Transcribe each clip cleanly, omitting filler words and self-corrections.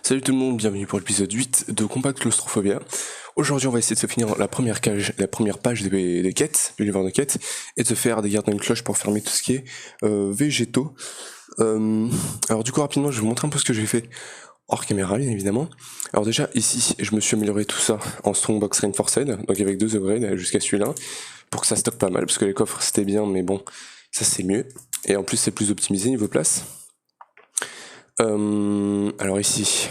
Salut tout le monde, bienvenue pour l'épisode 8 de Compact Claustrophobia. Aujourd'hui on va essayer de se finir la première page des quêtes, du livre de quêtes, et de se faire des gardes d'une cloche pour fermer tout ce qui est végétaux. Alors du coup rapidement je vais vous montrer un peu ce que j'ai fait hors caméra bien évidemment. Alors déjà ici je me suis amélioré tout ça en Strongbox Reinforced, donc avec 2 upgrades jusqu'à celui-là, pour que ça stocke pas mal, parce que les coffres c'était bien mais bon, ça c'est mieux. Et en plus c'est plus optimisé niveau place. Alors ici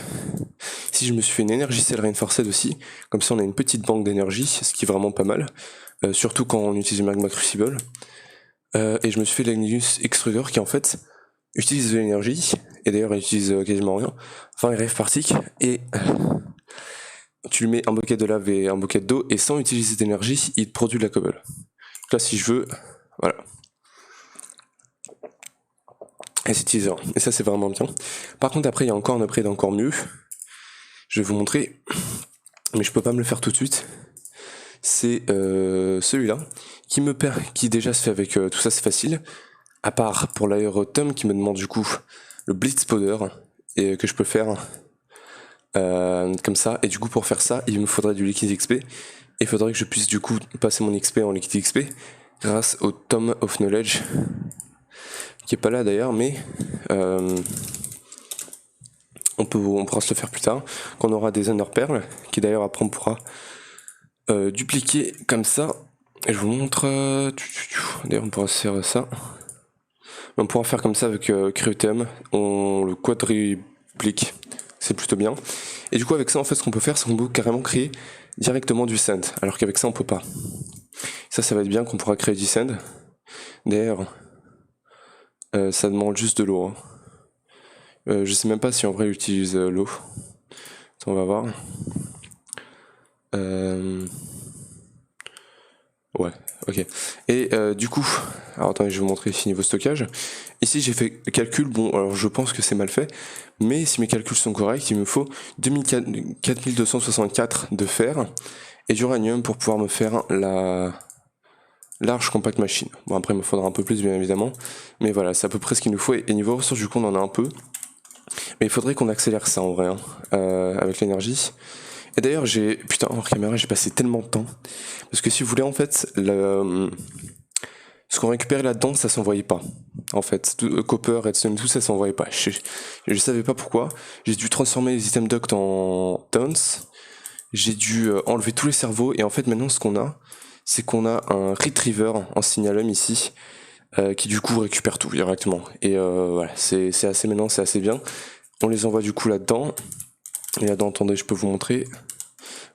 je me suis fait une énergie cell reinforced aussi, comme ça on a une petite banque d'énergie, ce qui est vraiment pas mal, surtout quand on utilise le magma crucible. Et je me suis fait l'Agnus extruder qui en fait utilise de l'énergie, et d'ailleurs il utilise quasiment rien, enfin il rêve particle, et tu lui mets un bucket de lave et un bucket d'eau, et sans utiliser d'énergie, il te produit de la cobble. Donc là si je veux, voilà. Et c'est teaser, et ça c'est vraiment bien. Par contre après il y a encore un upgrade encore mieux, je vais vous montrer, mais je peux pas me le faire tout de suite. C'est celui-là, qui déjà se fait avec tout ça, c'est facile, à part pour l'aérotum qui me demande du coup le blitz powder, et que je peux faire comme ça, et du coup pour faire ça il me faudrait du liquide XP, et il faudrait que je puisse du coup passer mon XP en liquide XP grâce au Tome of Knowledge, qui est pas là d'ailleurs, mais on pourra se le faire plus tard, quand on aura des Ender Pearls, qui d'ailleurs après on pourra dupliquer comme ça, et je vous montre, d'ailleurs on pourra se faire ça, on pourra faire comme ça avec Cryotem, on le quadruplique, c'est plutôt bien, et du coup avec ça en fait ce qu'on peut faire c'est qu'on peut carrément créer directement du sand, alors qu'avec ça on peut pas. Ça va être bien qu'on pourra créer du sand, d'ailleurs ça demande juste de l'eau, hein. Je sais même pas si en vrai j'utilise l'eau, on va voir. Ouais, ok. Et du coup, alors attendez, je vais vous montrer ici niveau stockage. Ici j'ai fait le calcul, bon alors je pense que c'est mal fait, mais si mes calculs sont corrects, il me faut 4264 de fer et d'uranium pour pouvoir me faire la large compact machine. Bon après il me faudra un peu plus bien évidemment, mais voilà, c'est à peu près ce qu'il nous faut, et niveau ressources du coup on en a un peu. Mais il faudrait qu'on accélère ça en vrai, hein, avec l'énergie. Et d'ailleurs putain, hors caméra j'ai passé tellement de temps, parce que si vous voulez en fait, ce qu'on récupérait là-dedans ça s'envoyait pas. En fait, copper, redstone, tout ça s'envoyait pas. Je savais pas pourquoi, j'ai dû transformer les items duct en tons, j'ai dû enlever tous les cerveaux, et en fait maintenant ce qu'on a, c'est qu'on a un retriever en signalum ici, qui du coup récupère tout directement. Et voilà, c'est assez maintenant, c'est assez bien. On les envoie du coup là-dedans. Et là-dedans, attendez, je peux vous montrer.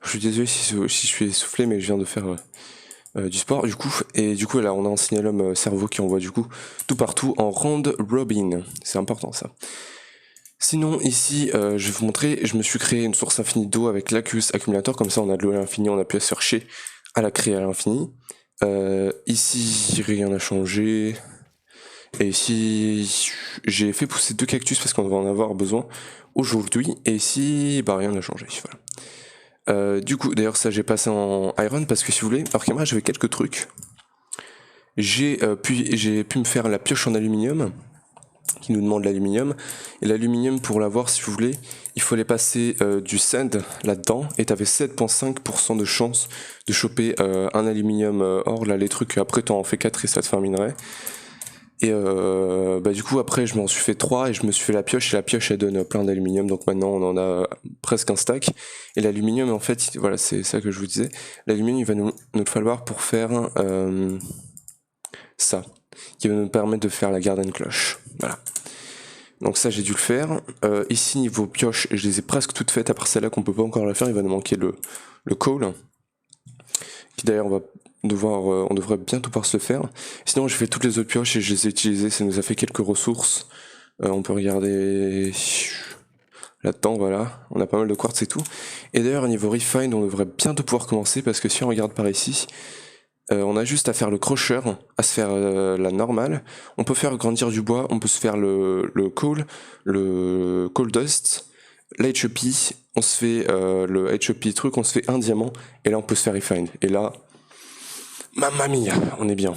Je suis désolé si je suis essoufflé, mais je viens de faire du sport du coup. Et du coup là, on a un signalum cerveau qui envoie du coup tout partout en round robin. C'est important ça. Sinon ici, je vais vous montrer, je me suis créé une source infinie d'eau avec l'Aqueous Accumulator, comme ça on a de l'eau à l'infini, on a pu se chercher à la créer à l'infini. Ici, rien n'a changé. Et ici, j'ai fait pousser 2 cactus parce qu'on va en avoir besoin aujourd'hui. Et ici, bah rien n'a changé. Voilà. Du coup, d'ailleurs, ça j'ai passé en iron parce que si vous voulez, alors que moi j'avais quelques trucs. J'ai pu me faire la pioche en aluminium qui nous demande l'aluminium. Et l'aluminium, pour l'avoir, si vous voulez, il fallait passer du sand là-dedans. Et t'avais 7,5% de chance de choper un aluminium or. Là, les trucs, après t'en fais 4 et ça te fait un minerai. Et bah du coup après je m'en suis fait 3 et je me suis fait la pioche, et la pioche elle donne plein d'aluminium, donc maintenant on en a presque un stack. Et l'aluminium en fait, voilà, c'est ça que je vous disais, l'aluminium il va nous le falloir pour faire ça, qui va nous permettre de faire la garden cloche, voilà. Donc ça j'ai dû le faire. Ici niveau pioche je les ai presque toutes faites, à part celle-là qu'on peut pas encore la faire, il va nous manquer le coal, qui d'ailleurs on devrait bientôt pouvoir se le faire. Sinon j'ai fait toutes les autres pioches et je les ai utilisées, ça nous a fait quelques ressources. On peut regarder là-dedans, voilà, on a pas mal de quartz et tout. Et d'ailleurs niveau refine on devrait bientôt pouvoir commencer, parce que si on regarde par ici, on a juste à faire le crusher, à se faire la normale. On peut faire grandir du bois, on peut se faire le coal dust, l'HEP, on se fait le HEP truc, on se fait un diamant, et là on peut se faire refine. Et là, mamma mia, on est bien.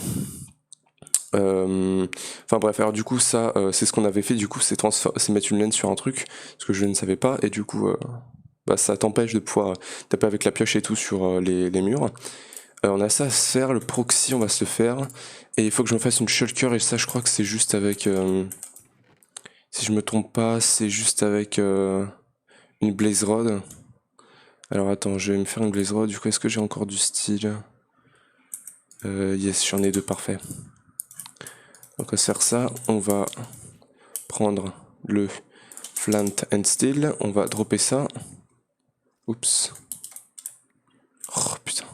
Enfin bref, alors du coup ça c'est ce qu'on avait fait, du coup c'est mettre une laine sur un truc, ce que je ne savais pas, et du coup bah, ça t'empêche de pouvoir taper avec la pioche et tout sur les murs. On a ça à se faire, le proxy on va se le faire, et il faut que je me fasse une shulker, et ça je crois que c'est juste avec, si je me trompe pas, c'est juste avec une blaze rod. Alors attends, je vais me faire une blaze rod, du coup est-ce que j'ai encore du style? Yes, j'en ai deux, parfait. Donc on va se faire ça, on va prendre le Flint and Steel, on va dropper ça. Oups. Oh putain.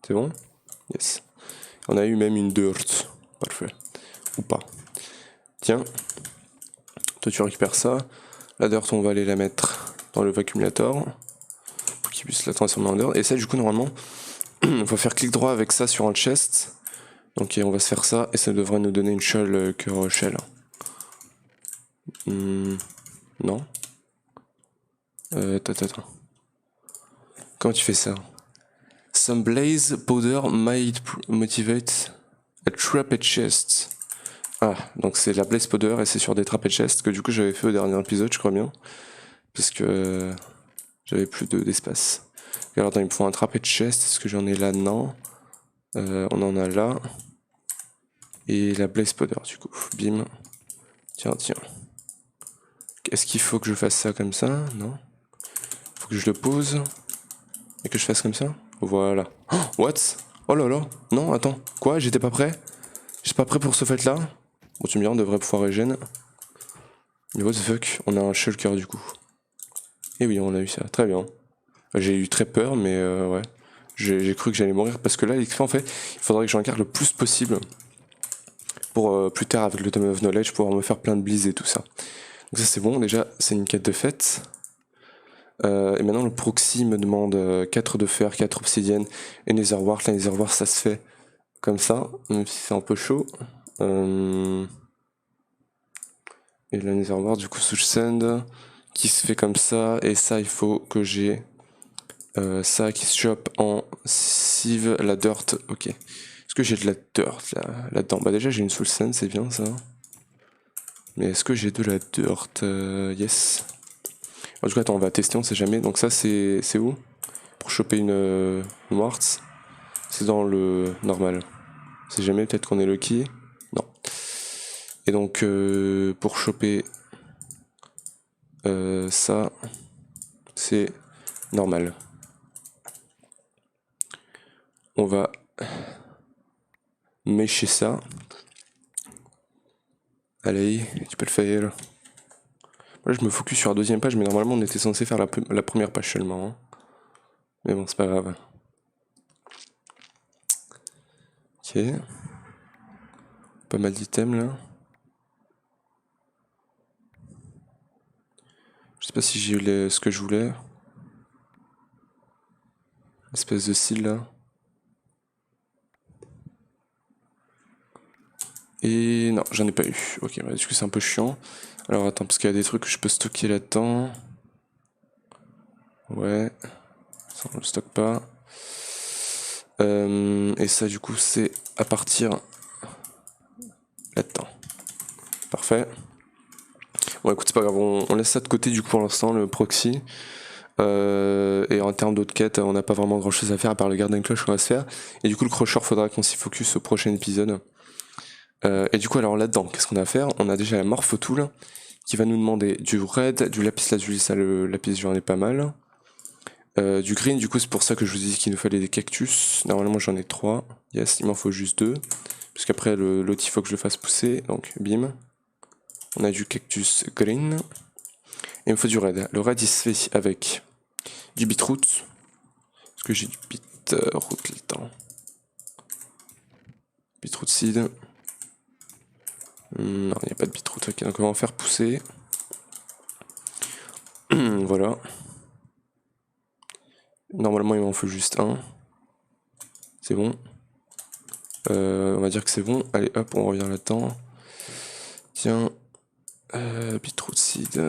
C'est bon? Yes. On a eu même une dirt. Parfait. Ou pas. Tiens. Toi tu récupères ça. La dirt on va aller la mettre dans le vacuumulator. Pour qu'il puisse la transformer en dirt. Et ça du coup normalement, il faut faire clic droit avec ça sur un chest. Donc on va se faire ça et ça devrait nous donner une shell cœur shell. Non. Attends. Comment tu fais ça? Some blaze powder might motivate a trapped chest. Ah, donc c'est la blaze powder et c'est sur des trapped chests que du coup j'avais fait au dernier épisode, je crois bien. Parce que j'avais plus d'espace. Alors attends, il me faut un trapped chest, est-ce que j'en ai là? Non. On en a là. Et la blaze powder du coup, bim. Tiens. Est-ce qu'il faut que je fasse ça comme ça? Non. Faut que je le pose. Et que je fasse comme ça? Voilà. Oh, what? Oh là là. Non, attends. Quoi? J'étais pas prêt? J'étais pas prêt pour ce fait là? Bon, tu me diras, on devrait pouvoir régène. Mais what the fuck? On a un shulker du coup. Et oui, on a eu ça. Très bien. J'ai eu très peur, mais ouais. J'ai cru que j'allais mourir parce que là, l'XP en fait, il faudrait que j'en garde le plus possible pour plus tard, avec le Tome of Knowledge, pouvoir me faire plein de bliss et tout ça. Donc ça, c'est bon. Déjà, c'est une quête de fête. Et maintenant le proxy me demande 4 de fer, 4 obsidiennes et Netherwart. La Netherwart ça se fait comme ça, même si c'est un peu chaud. Et la Netherwart du coup sous sand qui se fait comme ça. Et ça il faut que j'ai ça qui se chope en sieve, la dirt. Ok. Est-ce que j'ai de la dirt là-dedans? Bah déjà j'ai une soul sand, c'est bien ça. Mais est-ce que j'ai de la dirt? Yes. En tout cas attends, on va tester, on sait jamais. Donc ça c'est où? Pour choper une Warts, c'est dans le normal. C'est jamais, peut-être qu'on est lucky. Non. Et donc, pour choper ça, c'est normal. On va mécher ça. Allez, tu peux le faire. Là, je me focus sur la deuxième page, mais normalement, on était censé faire la première page seulement. Hein. Mais bon, c'est pas grave. Ok. Pas mal d'items là. Je sais pas si j'ai eu ce que je voulais. Espèce de cils là. Et non, j'en ai pas eu. Ok, bah, du coup c'est un peu chiant. Alors attends, parce qu'il y a des trucs que je peux stocker là-dedans. Ouais. Ça on le stocke pas. Et ça du coup c'est à partir là-dedans. Parfait. Bon écoute c'est pas grave, on laisse ça de côté du coup pour l'instant, le proxy. Et en termes d'autres quêtes, on n'a pas vraiment grand chose à faire à part le garden cloche qu'on va se faire. Et du coup le crusher faudra qu'on s'y focus au prochain épisode. Et du coup alors là-dedans, qu'est-ce qu'on a à faire? On a déjà la Morpho Tool qui va nous demander du red, du lapis lazuli, ça le lapis j'en ai pas mal. Du green, du coup c'est pour ça que je vous dis qu'il nous fallait des cactus. Normalement j'en ai 3. Yes, il m'en faut juste 2. Parce qu'après l'autre il faut que je le fasse pousser. Donc bim. On a du cactus green. Et il me faut du red. Le red il se fait avec du beetroot. Est-ce que j'ai du beetroot là-dedans? Beetroot seed. Non, il n'y a pas de beetroot. Ok, donc on va en faire pousser. Voilà. Normalement il m'en faut juste un. C'est bon. On va dire que c'est bon. Allez hop, on revient là-dedans. Tiens. Beetroot seed,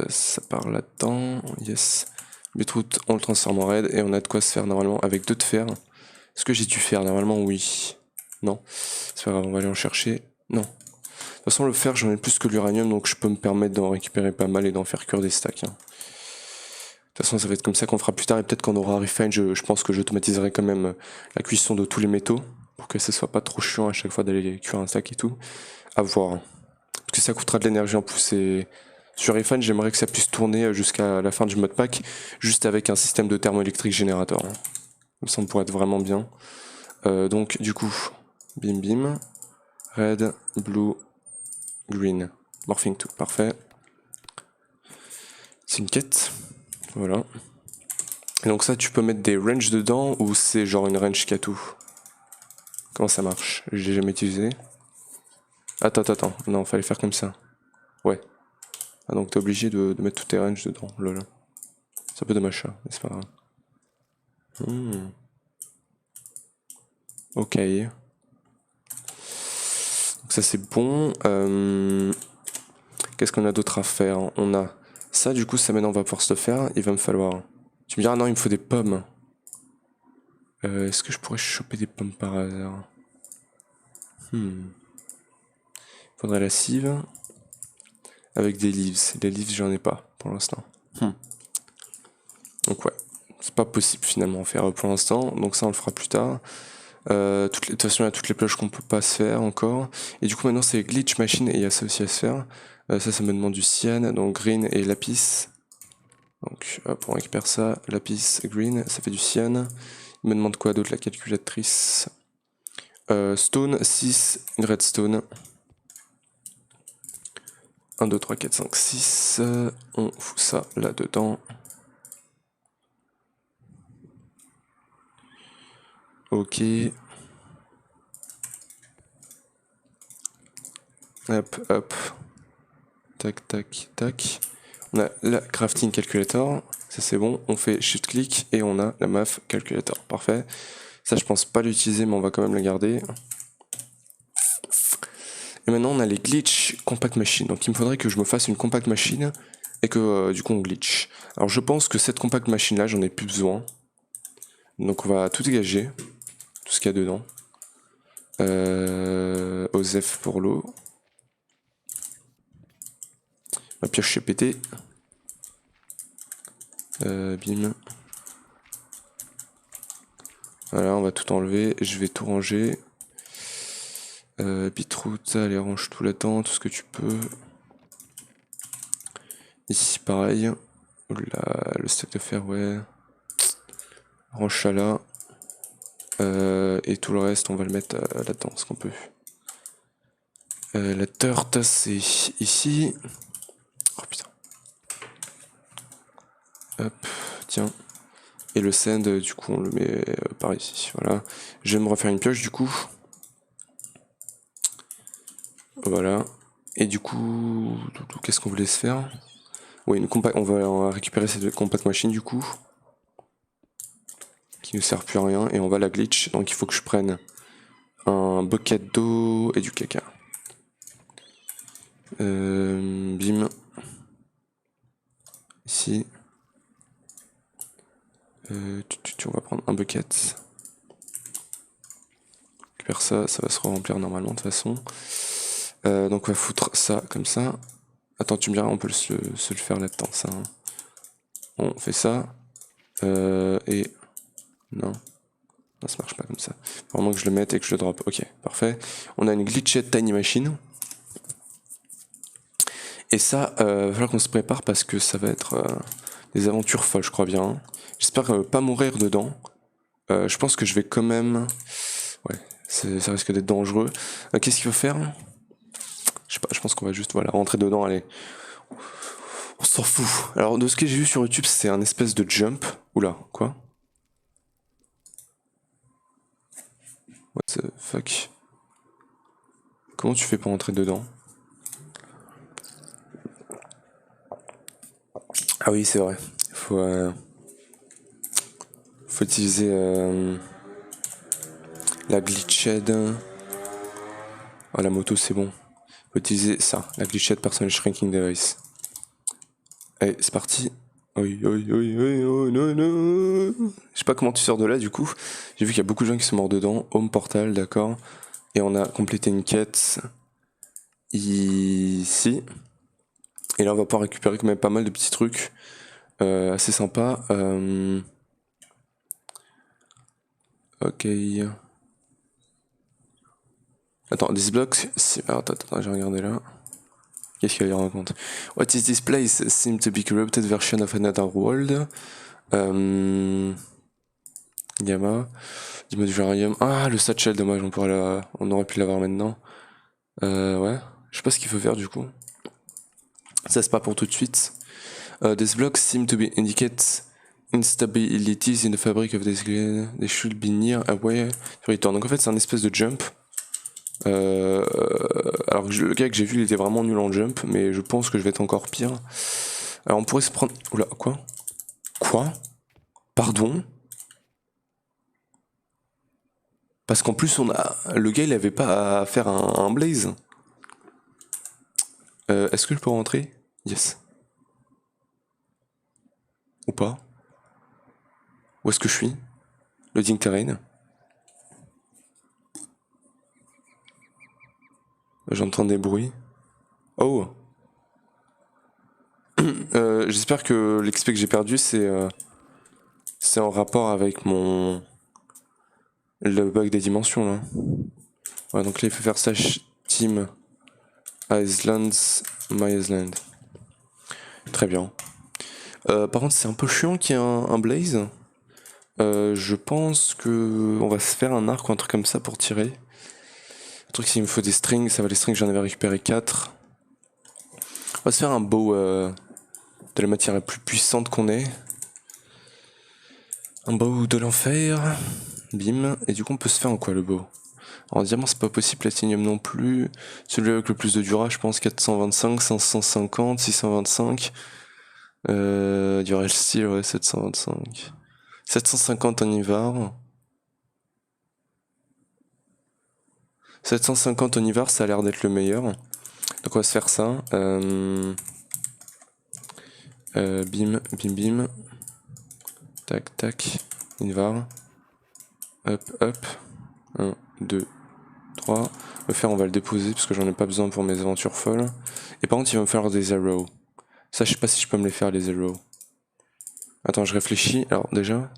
ça part là-dedans. Yes. Beetroot, on le transforme en raid et on a de quoi se faire normalement avec 2 de fer. Est-ce que j'ai dû faire? Normalement oui. Non. C'est pas grave, on va aller en chercher. Non. De toute façon le fer j'en ai plus que l'uranium donc je peux me permettre d'en récupérer pas mal et d'en faire cuire des stacks. Hein. De toute façon ça va être comme ça qu'on fera plus tard et peut-être qu'on aura refine, je pense que j'automatiserai quand même la cuisson de tous les métaux pour que ce soit pas trop chiant à chaque fois d'aller cuire un stack et tout. À voir. Parce que ça coûtera de l'énergie en plus et sur refine j'aimerais que ça puisse tourner jusqu'à la fin du modpack juste avec un système de thermoélectrique générateur. Hein. Ça pourrait être vraiment bien. Donc du coup, bim bim, red, blue, green, morphing to, parfait. C'est une quête, voilà. Et donc ça tu peux mettre des ranges dedans ou c'est genre une range qui a tout? Comment ça marche? J'ai jamais utilisé. Attends, non fallait faire comme ça. Ouais. Ah donc t'es obligé de mettre toutes tes ranges dedans, lol. C'est un peu dommage ça, mais c'est pas grave. Ok. Donc ça c'est bon. Qu'est-ce qu'on a d'autre à faire? On a ça du coup, ça maintenant on va pouvoir se le faire. Il va me falloir... Tu me diras non il me faut des pommes. Est-ce que je pourrais choper des pommes par hasard? Faudrait la cive. Avec des leaves. Les leaves j'en ai pas pour l'instant. Donc ouais. C'est pas possible finalement à faire pour l'instant. Donc ça on le fera plus tard. De toute façon, il y a toutes les plages qu'on peut pas se faire encore. Et du coup, maintenant, c'est glitch machine et il y a ça aussi à se faire. Ça me demande du cyan, donc green et lapis. Donc, hop, on récupère ça. Lapis, green, ça fait du cyan. Il me demande quoi d'autre, la calculatrice? Stone, 6, une redstone. 1, 2, 3, 4, 5, 6. On fout ça là-dedans. Ok. Hop. Tac, tac, tac. On a la crafting calculator. Ça c'est bon. On fait shift click et on a la math calculator. Parfait. Ça je pense pas l'utiliser mais on va quand même la garder. Et maintenant on a les glitch compact machine. Donc il me faudrait que je me fasse une compact machine et que du coup on glitch. Alors je pense que cette compact machine là j'en ai plus besoin. Donc on va tout dégager. Tout ce qu'il y a dedans. OZEF pour l'eau. Ma pioche s'est pétée. Bim. Voilà, on va tout enlever. Je vais tout ranger. Beetroot, allez, range tout là-dedans, tout ce que tu peux. Ici, pareil. Oula, le stock de fer, ouais. Range ça là. Et tout le reste, on va le mettre là-dedans, ce qu'on peut. La tarte, c'est ici. Oh putain. Hop, tiens. Et le sand, du coup, on le met par ici. Voilà. Je vais me refaire une pioche, du coup. Voilà. Et du coup, qu'est-ce qu'on voulait se faire? Oui, on va récupérer cette compact machine, du coup. Qui ne sert plus à rien. Et on va la glitch. Donc il faut que je prenne un bucket d'eau et du caca. Bim. Ici. On va prendre un bucket. Récupère ça, ça va se remplir normalement de toute façon. Donc on va foutre ça comme ça. Attends, tu me diras, on peut se le faire là-dedans, ça. Hein. On fait ça. Et... Non. Non, ça marche pas comme ça. Faut vraiment que je le mette et que je le drop. Ok, parfait. On a une glitchette tiny machine. Et ça, va falloir qu'on se prépare parce que ça va être des aventures folles, je crois bien. Hein. J'espère pas mourir dedans. Je pense que je vais quand même... Ouais, ça risque d'être dangereux. Qu'est-ce qu'il faut faire? Je sais pas, je pense qu'on va juste voilà, rentrer dedans, allez. On s'en fout. Alors, de ce que j'ai vu sur YouTube, c'est un espèce de jump. Oula, quoi? What the fuck? Comment tu fais pour rentrer dedans? Ah oui, c'est vrai. Faut utiliser la glitched. Ah, la moto, c'est bon. Faut utiliser ça, la glitched personal shrinking device. Allez, c'est parti. Oui, oui, oui, oui, oh, non, non. Je sais pas comment tu sors de là du coup. J'ai vu qu'il y a beaucoup de gens qui sont morts dedans. Home portal, d'accord. Et on a complété une quête ici. Et là on va pouvoir récupérer quand même pas mal de petits trucs assez sympas. Ok. Attends, this block. Attends, j'ai regardé là. Qu'est-ce qu'il y a à raconter? What is this place? Seems to be corrupted version of another world. Gamma. Dis-moi du Jarium. Ah, le satchel, dommage, on aurait pu l'avoir maintenant. Ouais. Je sais pas ce qu'il faut faire du coup. Ça c'est pas pour tout de suite. These blocks seem to be indicate instabilities in the fabric of this grid. They should be near a way to return. Donc en fait c'est un espèce de jump. Alors le gars que j'ai vu il était vraiment nul en jump, mais je pense que je vais être encore pire. Alors on pourrait se prendre... Oula, quoi? Quoi? Pardon? Parce qu'en plus on a... Le gars il avait pas à faire un blaze. Est-ce que je peux rentrer? Yes. Ou pas? Où est-ce que je suis? Loading terrain. J'entends des bruits. Oh! J'espère que l'XP que j'ai perdu c'est en rapport avec le bug des dimensions là. Ouais, donc là il faut faire ça Team Islands My Island. Très bien. Par contre c'est un peu chiant qu'il y ait un blaze. Je pense que on va se faire un arc ou un truc comme ça pour tirer. Le truc s'il me faut des strings, ça va les strings j'en avais récupéré 4. On va se faire un bow de la matière la plus puissante qu'on ait. Un bow de l'enfer. Bim. Et du coup on peut se faire en quoi le bow? Alors diamant c'est pas possible, platinium non plus. Celui avec le plus de dura je pense 425, 550, 625. Dural steel ouais 725. 750 en Ivar. 750 en Ivar ça a l'air d'être le meilleur. Donc on va se faire ça. Bim, bim, bim. Tac, tac. Invar. Hop, hop. 1, 2, 3. Le fer, on va le déposer parce que j'en ai pas besoin pour mes aventures folles. Et par contre, il va me falloir des arrows. Ça, je sais pas si je peux me les faire, les arrows. Attends, je réfléchis. Alors, déjà.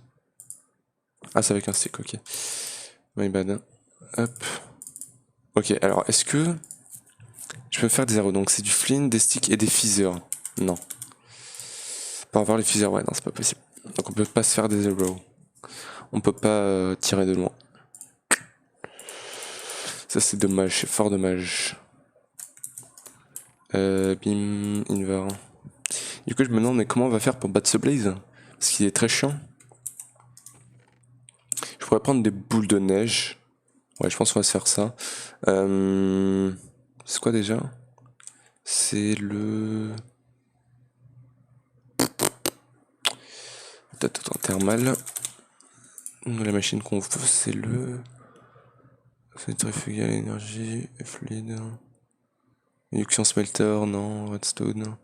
Ah, c'est avec un stick, ok. My bad. Hop. Ok, alors, est-ce que je peux me faire des arrows? Donc, c'est du flint, des sticks et des feathers. Non. Pas avoir les feathers, ouais, non, c'est pas possible. Donc, on peut pas se faire des arrows. On peut pas tirer de loin. Ça c'est dommage, c'est fort dommage. Bim, Invar. Du coup je me demande mais comment on va faire pour battre ce blaze? Parce qu'il est très chiant. Je pourrais prendre des boules de neige. Ouais je pense qu'on va se faire ça. C'est quoi déjà? C'est le... Attends, thermal. La machine qu'on veut c'est le... Centrifugal, énergie, fluide. Induction smelter, non, redstone.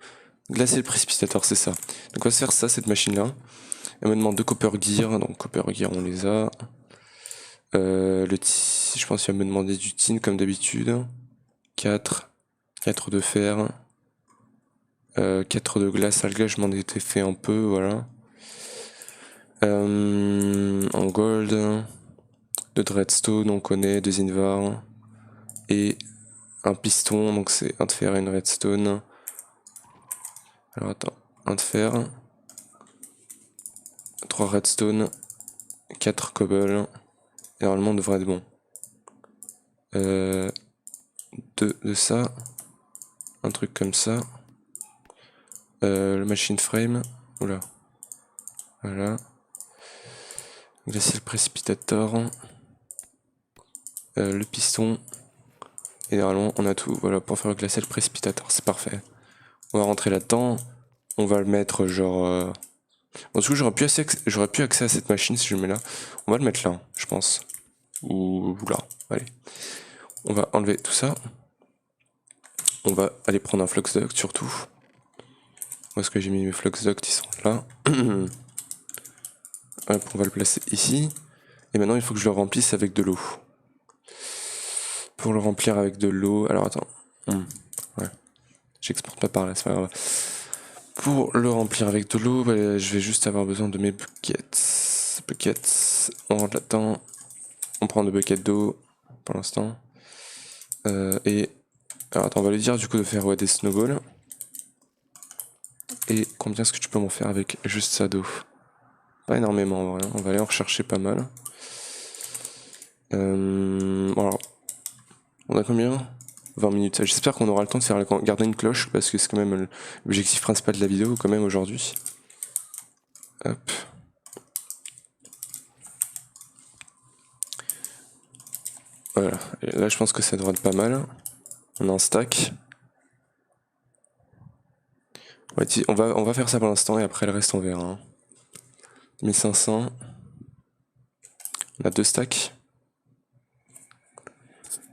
Glacier le précipitateur, c'est ça. Donc on va se faire ça, cette machine-là. Elle me demande 2 copper gear, donc copper gear on les a. Je pense qu'il va me demander du tin comme d'habitude. 4. 4 de fer. 4 de glace. Ah, le glace, je m'en étais fait un peu, voilà. En gold. De redstone, on connaît, 2 invar. Et un piston, donc c'est un de fer et une redstone. Alors attends, un de fer. 3 redstone. 4 cobble. Et normalement on devrait être bon. 2 de ça. Un truc comme ça. Le machine frame. Oula. Voilà. Glacier le précipitateur. Le piston. Et normalement on a tout. Voilà, pour faire le glacier le précipitateur. C'est parfait. On va rentrer là-dedans. On va le mettre genre... Bon, du coup j'aurais pu accès à cette machine si je le mets là. On va le mettre là, je pense. Ou là. Allez. On va enlever tout ça. On va aller prendre un flux duct surtout. Où est-ce que j'ai mis mes flux ducts? Ils sont là. Hop, on va le placer ici. Et maintenant, il faut que je le remplisse avec de l'eau. Pour le remplir avec de l'eau... Alors, attends. Ouais. J'exporte pas par là, c'est pas grave. Pour le remplir avec de l'eau, bah, je vais juste avoir besoin de mes buckets. Buckets, on rentre là-dedans. On prend 2 buckets d'eau, pour l'instant. Et... Alors, attends, on va lui dire du coup de faire des snowballs. Et combien est-ce que tu peux m'en faire avec juste ça d'eau? Pas énormément en vrai, on va aller en rechercher pas mal. Alors, on a combien? 20 minutes. J'espère qu'on aura le temps de faire garder une cloche parce que c'est quand même l'objectif principal de la vidéo quand même aujourd'hui. Hop. Voilà. Et là je pense que ça devrait être pas mal. On a un stack. On va faire ça pour l'instant et après le reste on verra. Hein. 1500. On a 2 stacks.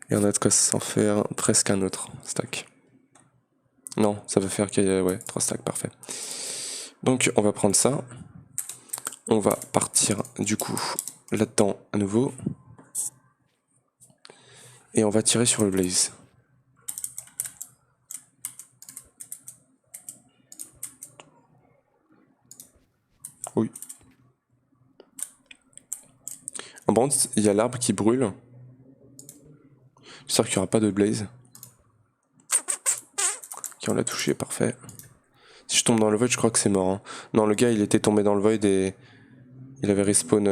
Et on a de quoi s'en faire presque un autre stack. Non, ça va faire qu'il y a 3 stacks, parfait. Donc on va prendre ça. On va partir du coup là-dedans à nouveau. Et on va tirer sur le blaze. Oui. En bande, il y a l'arbre qui brûle. J'espère qu'il n'y aura pas de blaze. Ok, on l'a touché, parfait. Si je tombe dans le void, je crois que c'est mort. Hein. Non, le gars, il était tombé dans le void et il avait respawn.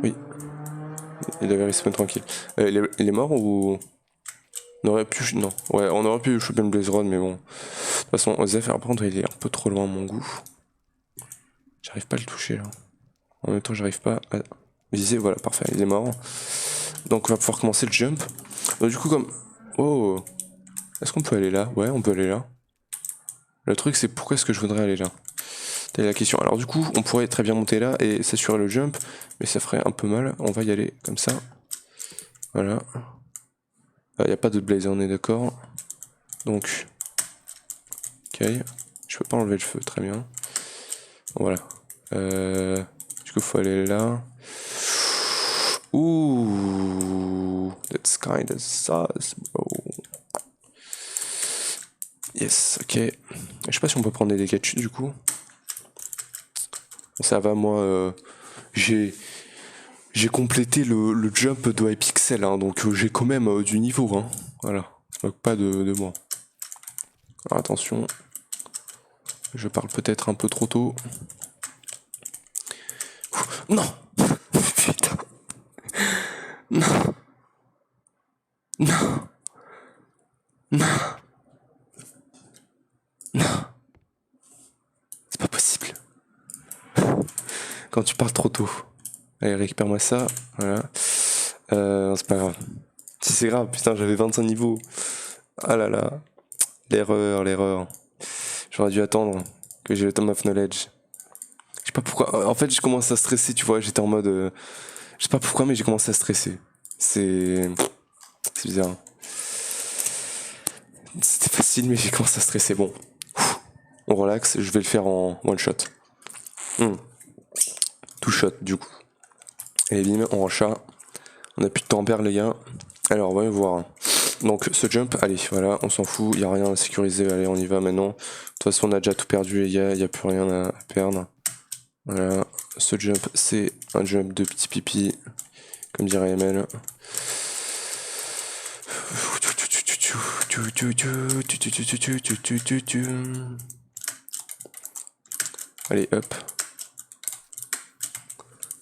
Oui, il avait respawn tranquille. Il est mort ou on aurait pu, non, ouais, on aurait pu choper le blaze rod, mais bon. De toute façon, Osef, par contre, il est un peu trop loin à mon goût. J'arrive pas à le toucher là. En même temps, j'arrive pas à viser. Voilà, parfait, il est mort. Donc, on va pouvoir commencer le jump. Donc, du coup, comme. Oh! Est-ce qu'on peut aller là? Ouais, on peut aller là. Le truc, c'est pourquoi est-ce que je voudrais aller là? Telle est la question. Alors, du coup, on pourrait très bien monter là et s'assurer le jump, mais ça ferait un peu mal. On va y aller comme ça. Voilà. Il n'y a pas de blaze, on est d'accord. Donc. Ok. Je peux pas enlever le feu, très bien. Voilà. Du coup, faut aller là. Ouh, that's kind of sus, bro. Yes, ok. Je sais pas si on peut prendre des dégâts de chute du coup. Ça va, moi, j'ai complété le jump de Hypixel, hein, donc j'ai quand même du niveau. Hein. Voilà, ça moque pas de moi. Alors attention, je parle peut-être un peu trop tôt. Non. Putain. Non. Non. Non. Non. C'est pas possible. Quand tu parles trop tôt. Allez, récupère-moi ça. Voilà. C'est pas grave. Si c'est grave, putain, j'avais 25 niveaux. Ah là là. L'erreur, l'erreur. J'aurais dû attendre que j'ai le Tom of Knowledge. Je sais pas pourquoi. En fait, je commence à stresser, tu vois. J'étais en mode. Je sais pas pourquoi, mais j'ai commencé à stresser. C'est bizarre. C'était facile, mais j'ai commencé à stresser. Bon. On relaxe, je vais le faire en one shot. Two shot, du coup. Et bim, on rechat. On a plus de temps à perdre, les gars. Alors, voyons voir. Donc, ce jump, allez, voilà, on s'en fout. Il n'y a rien à sécuriser. Allez, on y va maintenant. De toute façon, on a déjà tout perdu, les gars. Il n'y a plus rien à perdre. Voilà. Ce jump, c'est un jump de petit pipi. Comme dirait ML. Allez, hop.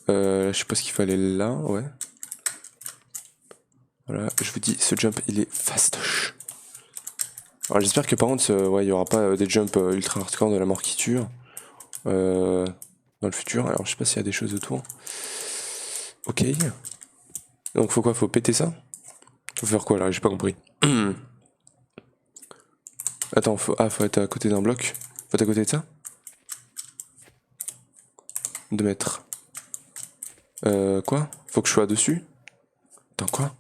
Je sais pas ce qu'il fallait là, ouais. Voilà, je vous dis, ce jump, il est fastoche. Alors j'espère que par contre, il y aura pas des jumps ultra hardcore de la mort qui tue dans le futur. Alors je sais pas s'il y a des choses autour. Ok. Donc faut quoi? Faut péter ça? Faut faire quoi là? J'ai pas compris. Attends, faut être à côté d'un bloc. Faut être à côté de ça? 2 mètres. Quoi? Faut que je sois dessus? Attends, quoi?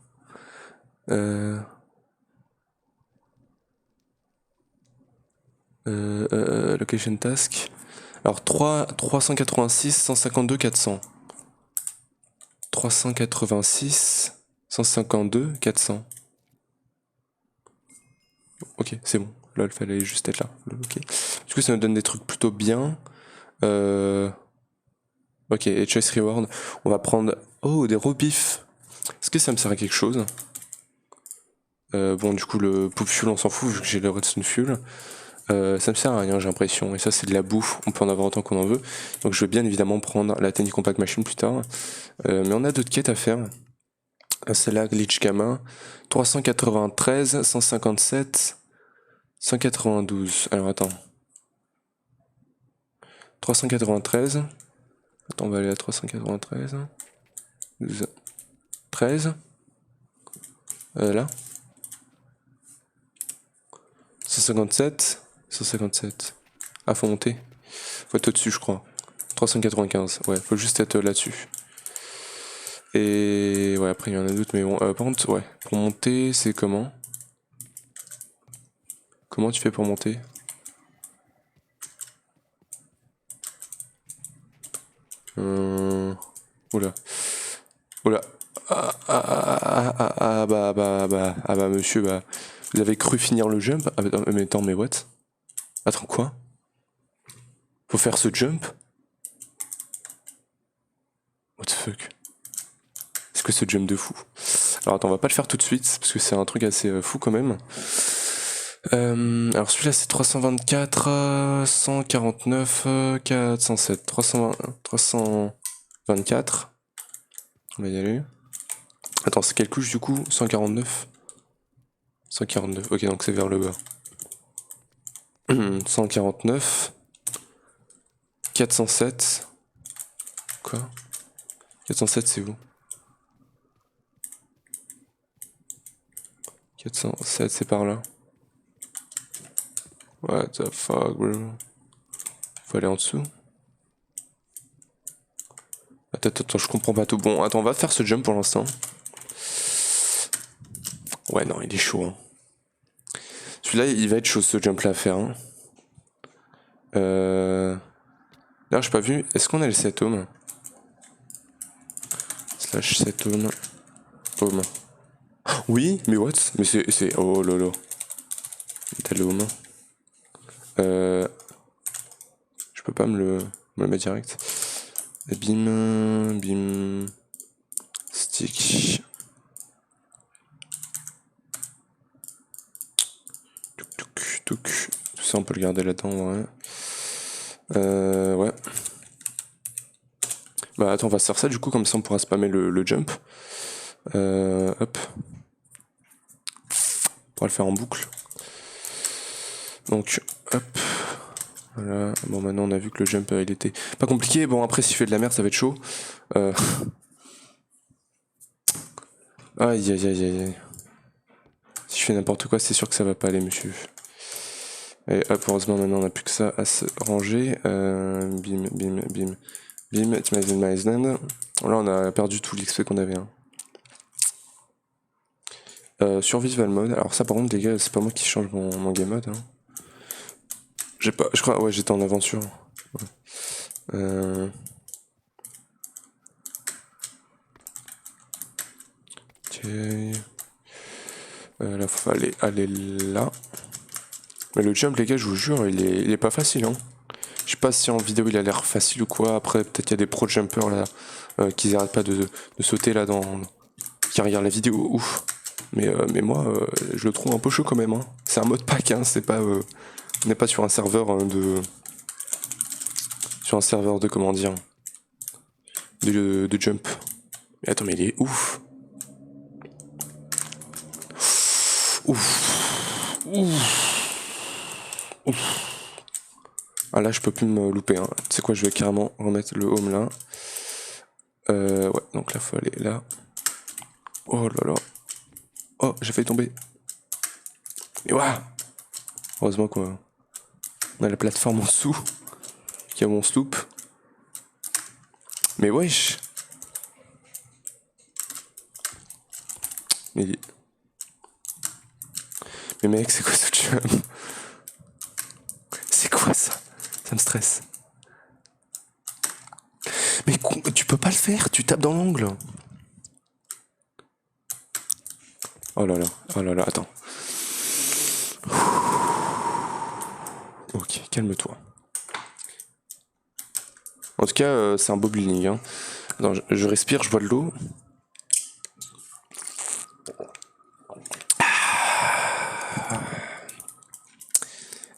Location task. Alors 386, 152, 400. 386, 152, 400. Ok, c'est bon. Là, il fallait juste être là. Ok. Du coup, ça nous donne des trucs plutôt bien. Ok, et choice reward. On va prendre... Oh, des raw beef. Est-ce que ça me sert à quelque chose? Bon, du coup, le poop fuel, on s'en fout, vu que j'ai le redstone fuel. Ça me sert à rien, j'ai l'impression. Et ça, c'est de la bouffe. On peut en avoir autant qu'on en veut. Donc, je vais bien évidemment prendre la Tiny Compact Machine plus tard. Mais on a d'autres quêtes à faire. Celle-là, Glitch Gamma. 393, 157, 192. Alors, attends. 393. Attends, on va aller à 393. 12, 13. Là. 157. 157. Ah, faut monter. Faut être au-dessus, je crois. 395. Ouais, faut juste être là-dessus. Et ouais, après il y en a d'autres, mais bon, par contre, ouais, pour monter, c'est comment? Comment tu fais pour monter? Oula. Oula. Bah, monsieur, bah, vous avez cru finir le jump? Ah, mais attends, mais what? Attends, quoi? Faut faire ce jump? What the fuck? Est-ce que ce jump de fou? Alors attends, on va pas le faire tout de suite, parce que c'est un truc assez fou quand même. Alors celui-là c'est 324, 149, 407, 324. On va y aller. Attends, c'est quelle couche du coup? 149. 149, ok, donc c'est vers le bas. 149. 407. Quoi? 407 c'est où? 407 c'est par là. What the fuck, bro? Faut aller en dessous. Attends, je comprends pas tout. Bon, attends, on va faire ce jump pour l'instant. Ouais, non, il est chaud. Hein. Celui-là, il va être chaud ce jump là à faire. Hein. D'ailleurs, j'ai pas vu. Est-ce qu'on a les 7 ohms? Slash 7 ohms. Home. Oui, mais what? Mais c'est. Oh lolo. T'as le home. Je peux pas me le mettre direct. Bim. Bim. Stick. Tout ça, on peut le garder là-dedans, ouais. Ouais. Bah attends, on va se faire ça du coup, comme ça on pourra spammer le jump. Hop. On pourra le faire en boucle. Donc, hop. Voilà. Bon, maintenant on a vu que le jump il était pas compliqué. Bon, après, s'il fait de la merde, ça va être chaud. Aïe, aïe, aïe, aïe. Si je fais n'importe quoi, c'est sûr que ça va pas aller, monsieur. Et hop, heureusement, maintenant on a plus que ça à se ranger. Bim, bim, bim. Bim, t'imagines my Island. Là, on a perdu tout l'XP qu'on avait. Hein. Survival mode. Alors, ça, par contre, les gars, c'est pas moi qui change mon game mode. Hein. J'ai pas. Je crois. Ouais, j'étais en aventure. Ouais. Ok. Là, faut aller là. Mais le jump, les gars, je vous jure, il est pas facile. Hein. Je sais pas si en vidéo il a l'air facile ou quoi. Après, peut-être qu'il y a des pro jumpers là qui arrêtent pas de sauter là qui regardent la vidéo. Ouf. Mais moi, je le trouve un peu chaud quand même. Hein. C'est un mode pack, hein. C'est pas. On n'est pas sur un serveur de. Sur un serveur de comment dire. De jump. Mais attends, mais il est ouf. Ouf. Ouf. Ouf. Ah là, je peux plus me louper. Hein. Tu sais quoi, je vais carrément remettre le home là. Ouais, donc là, faut aller là. Oh là là. Oh, j'ai failli tomber. Et waouh. Heureusement qu'on a la plateforme en dessous. Qui a mon sloop. Mais wesh. Mais mec, c'est quoi ce jump? stresse. Ça me stresse. Mais tu peux pas le faire, tu tapes dans l'angle. Oh là là, attends. Ok, calme-toi. En tout cas, c'est un beau building. Hein. Attends, je respire, je bois de l'eau.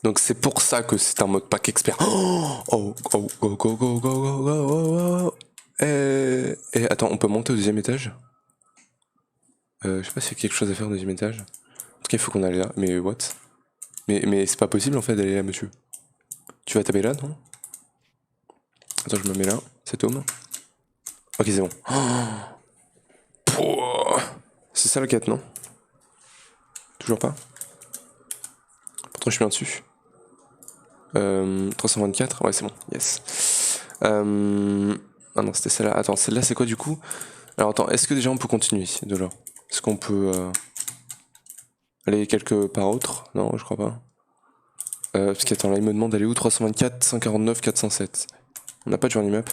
Donc c'est pour ça que c'est un mode pack expert. Oh, go, go, go, go, go, go, go, go. Et attends, on peut monter au deuxième étage? Je sais pas s'il y a quelque chose à faire au deuxième étage. En tout cas, il faut qu'on aille là. Mais what? Mais c'est pas possible en fait d'aller là, monsieur. Tu vas taper là, non? Attends, je me mets là. Cet homme. Ok, c'est bon. C'est ça la quête, non? Toujours pas? Pourtant, je suis bien dessus. 324, ouais, c'est bon, yes. Ah non, c'était celle-là. Attends, celle-là, c'est quoi du coup? Alors attends, est-ce que déjà on peut continuer de là? Est-ce qu'on peut aller quelque part autre? Non, je crois pas. Parce qu'attends, là il me demande d'aller où? 324, 149, 407. On n'a pas de journey map.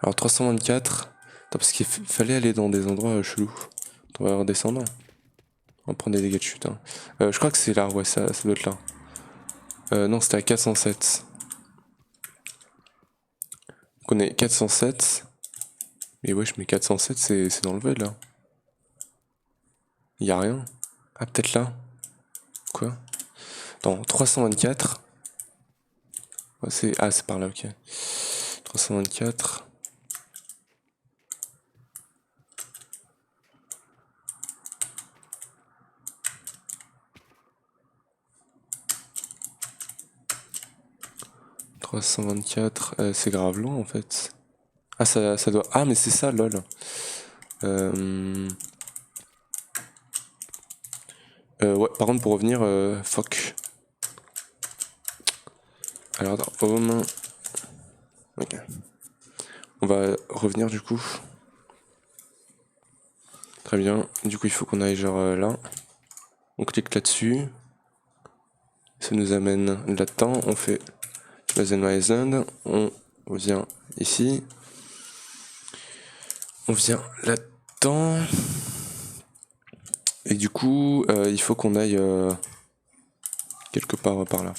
Alors 324. Attends, parce qu'il fallait aller dans des endroits chelous. On va redescendre. On va prendre des dégâts de chute. Hein. Je crois que c'est là, ouais, ça doit être là. Non, c'était à 407. Donc on est 407. Mais wesh, mais 407, c'est dans le vide là. Y'a rien. Ah, peut-être là. Quoi? Attends, 324. Ouais, c'est par là, ok. 324. C'est grave loin en fait. Ah, ça doit. Ah, mais c'est ça, lol. Ouais, par contre, pour revenir, fuck. Alors, attends, home. Ok. On va revenir du coup. Très bien. Du coup, il faut qu'on aille genre là. On clique là-dessus. Ça nous amène là-dedans. On fait la Zen Island. On vient ici. On vient là-dedans. Et du coup, il faut qu'on aille quelque part par là.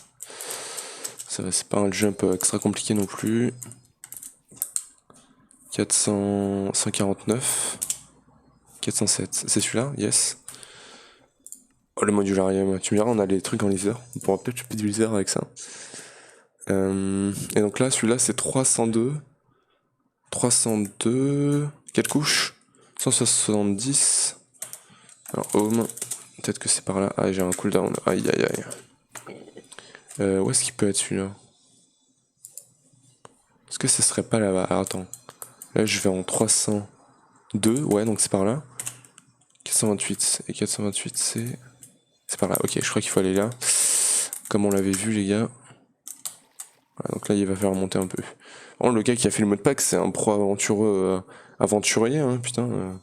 C'est pas un jump extra compliqué non plus. 149. 407. C'est celui-là? Yes. Oh, le modularium. Tu me diras, on a les trucs en laser. On pourra peut-être choper du laser avec ça. Et donc là, celui-là, c'est 302. 302. Quelle couche? 170. Alors, home. Peut-être que c'est par là. Ah, j'ai un cooldown. Aïe, aïe, aïe. Où est-ce qu'il peut être celui-là? Est-ce que ce serait pas là-bas? Alors, attends. Là, je vais en 302. Ouais, donc c'est par là. 428. Et 428, c'est par là. Ok, je crois qu'il faut aller là. Comme on l'avait vu, les gars. Voilà, donc là, il va falloir monter un peu. Oh, le gars qui a fait le mode pack, c'est un pro aventureux, aventurier, hein, putain.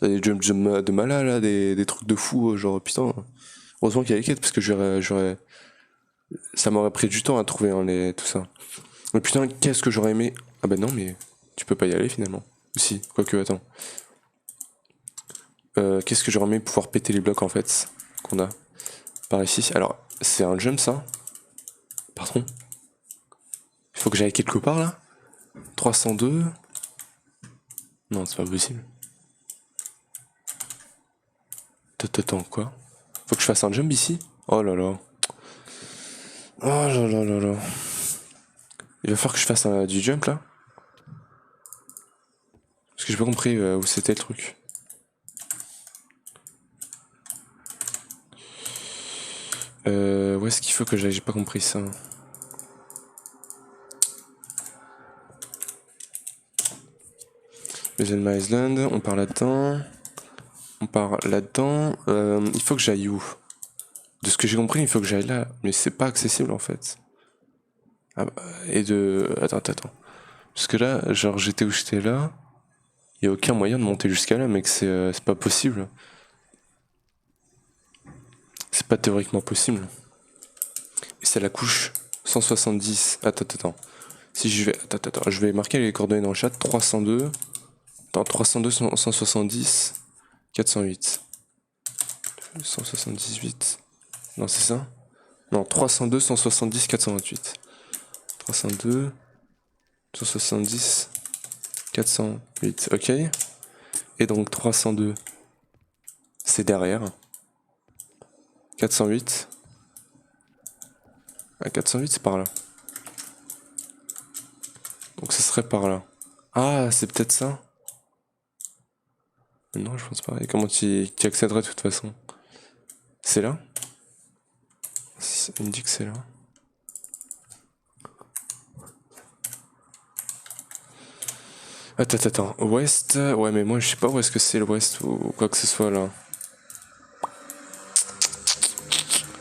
T'as des jump de malade, là, des trucs de fou, genre, putain. Heureusement qu'il y a les quêtes, parce que j'aurais. Ça m'aurait pris du temps à trouver hein, tout ça. Mais putain, qu'est-ce que j'aurais aimé. Ah bah non, mais tu peux pas y aller finalement. Si, quoique, attends. Qu'est-ce que j'aurais aimé pouvoir péter les blocs en fait qu'on a par ici. Alors, c'est un jump ça. Pardon. Il faut que j'aille quelque part là. 302. Non, c'est pas possible. Attends, quoi? Faut que je fasse un jump ici? Oh là là. Oh là là là là. Il va falloir que je fasse du jump là. Parce que j'ai pas compris où c'était le truc. Où est-ce qu'il faut que j'aille? J'ai pas compris ça. Zen Island, on part là-dedans. On part là-dedans. Il faut que j'aille où? De ce que j'ai compris, il faut que j'aille là. Mais c'est pas accessible en fait. Ah bah, et de. Attends. Parce que là, genre j'étais où j'étais là. Il y a aucun moyen de monter jusqu'à là, mec. C'est pas possible. C'est pas théoriquement possible. Et c'est la couche. 170. Attends. Si je vais. Attends. Je vais marquer les coordonnées dans le chat. 302. Attends, 302, 170, 408. 178. Non, c'est ça? Non, 302, 170, 428. 302, 170, 408. Ok. Et donc 302, c'est derrière. 408. Ah, 408, c'est par là. Donc ce serait par là. Ah, c'est peut-être ça? Non, je pense pas. Et comment tu accéderais de toute façon? C'est là? Il me dit que c'est là. Attends. Ouest. Ouais, mais moi je sais pas où est-ce que c'est l'ouest ou quoi que ce soit là.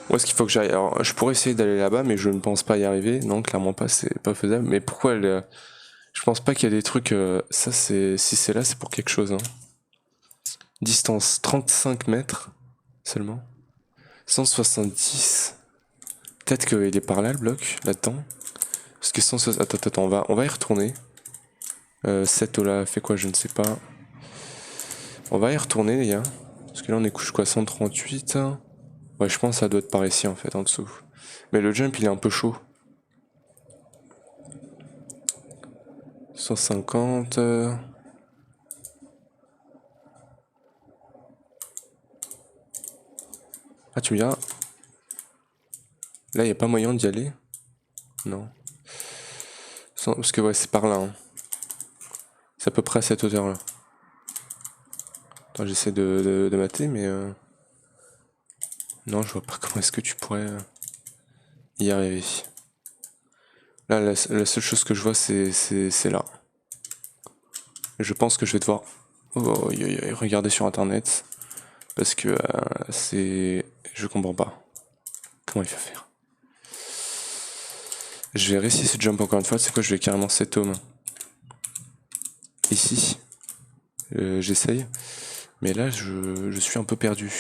Où est-ce qu'il faut que j'aille? Alors, je pourrais essayer d'aller là-bas, mais je ne pense pas y arriver. Non, clairement pas, c'est pas faisable. Mais pourquoi elle. Je pense pas qu'il y a des trucs. Ça, c'est. Si c'est là, c'est pour quelque chose. Hein. Distance 35 mètres seulement. 170. Peut-être qu'il est par là le bloc, là-dedans. Parce que 160. Attends, on va y retourner. Cette là fait quoi, je ne sais pas. On va y retourner, les gars. Parce que là, on est couche quoi, 138. Ouais, je pense que ça doit être par ici en fait, en dessous. Mais le jump, il est un peu chaud. 150. Ah, tu me diras. Là, il n'y a pas moyen d'y aller? Non. Parce que ouais, c'est par là. Hein. C'est à peu près à cette hauteur-là. Attends, j'essaie de mater, mais... Non, je vois pas comment est-ce que tu pourrais y arriver. Là, la seule chose que je vois, c'est là. Je pense que je vais devoir regarder sur internet. Parce que c'est... Je comprends pas. Comment il faut faire? Je vais réussir ce jump encore une fois. C'est quoi? Je vais carrément set home. Ici. J'essaye. Mais là, je suis un peu perdu.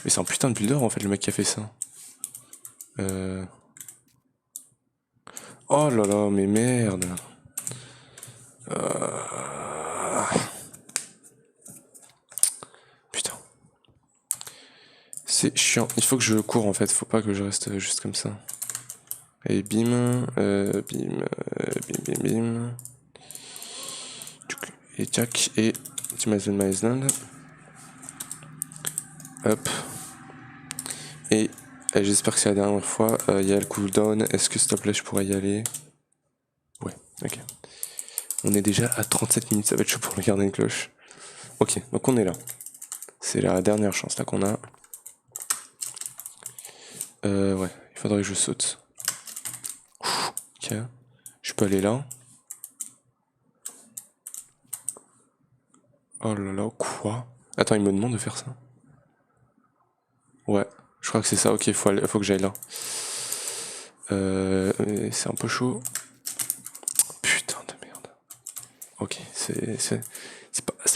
Mais c'est un putain de builder en fait, le mec qui a fait ça. Oh là là, mais merde. Putain. C'est chiant. Il faut que je cours en fait. Faut pas que je reste juste comme ça. Et bim. Bim. Et tac. Et Timazon Island. Hop. Et j'espère que c'est la dernière fois. Il y a le cooldown. Est-ce que s'il te plaît je pourrais y aller? Ouais, ok. On est déjà à 37 minutes, ça va être chaud pour le garder une cloche. Ok, donc on est là. C'est la dernière chance là qu'on a. Ouais, il faudrait que je saute. Ok. Je peux aller là. Oh là là, quoi? Attends, il me demande de faire ça? Ouais, je crois que c'est ça. Ok, faut que j'aille là. C'est un peu chaud. Putain de merde. Ok, c'est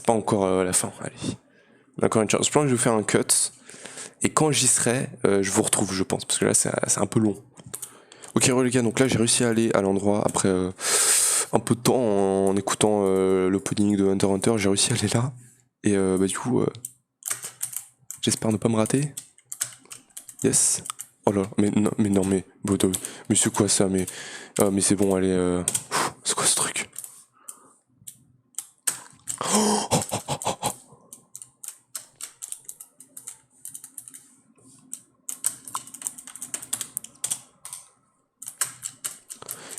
pas encore la fin. Allez. D'accord, une chance. Je pense que je vais faire un cut. Et quand j'y serai, je vous retrouve, je pense. Parce que là, c'est un peu long. Ok, les gars, donc là, j'ai réussi à aller à l'endroit après un peu de temps en écoutant l'opening de Hunter x Hunter. J'ai réussi à aller là. Et bah, du coup, j'espère ne pas me rater. Yes. Oh là, mais non, mais c'est quoi ça? Mais c'est bon, allez. C'est quoi ce truc?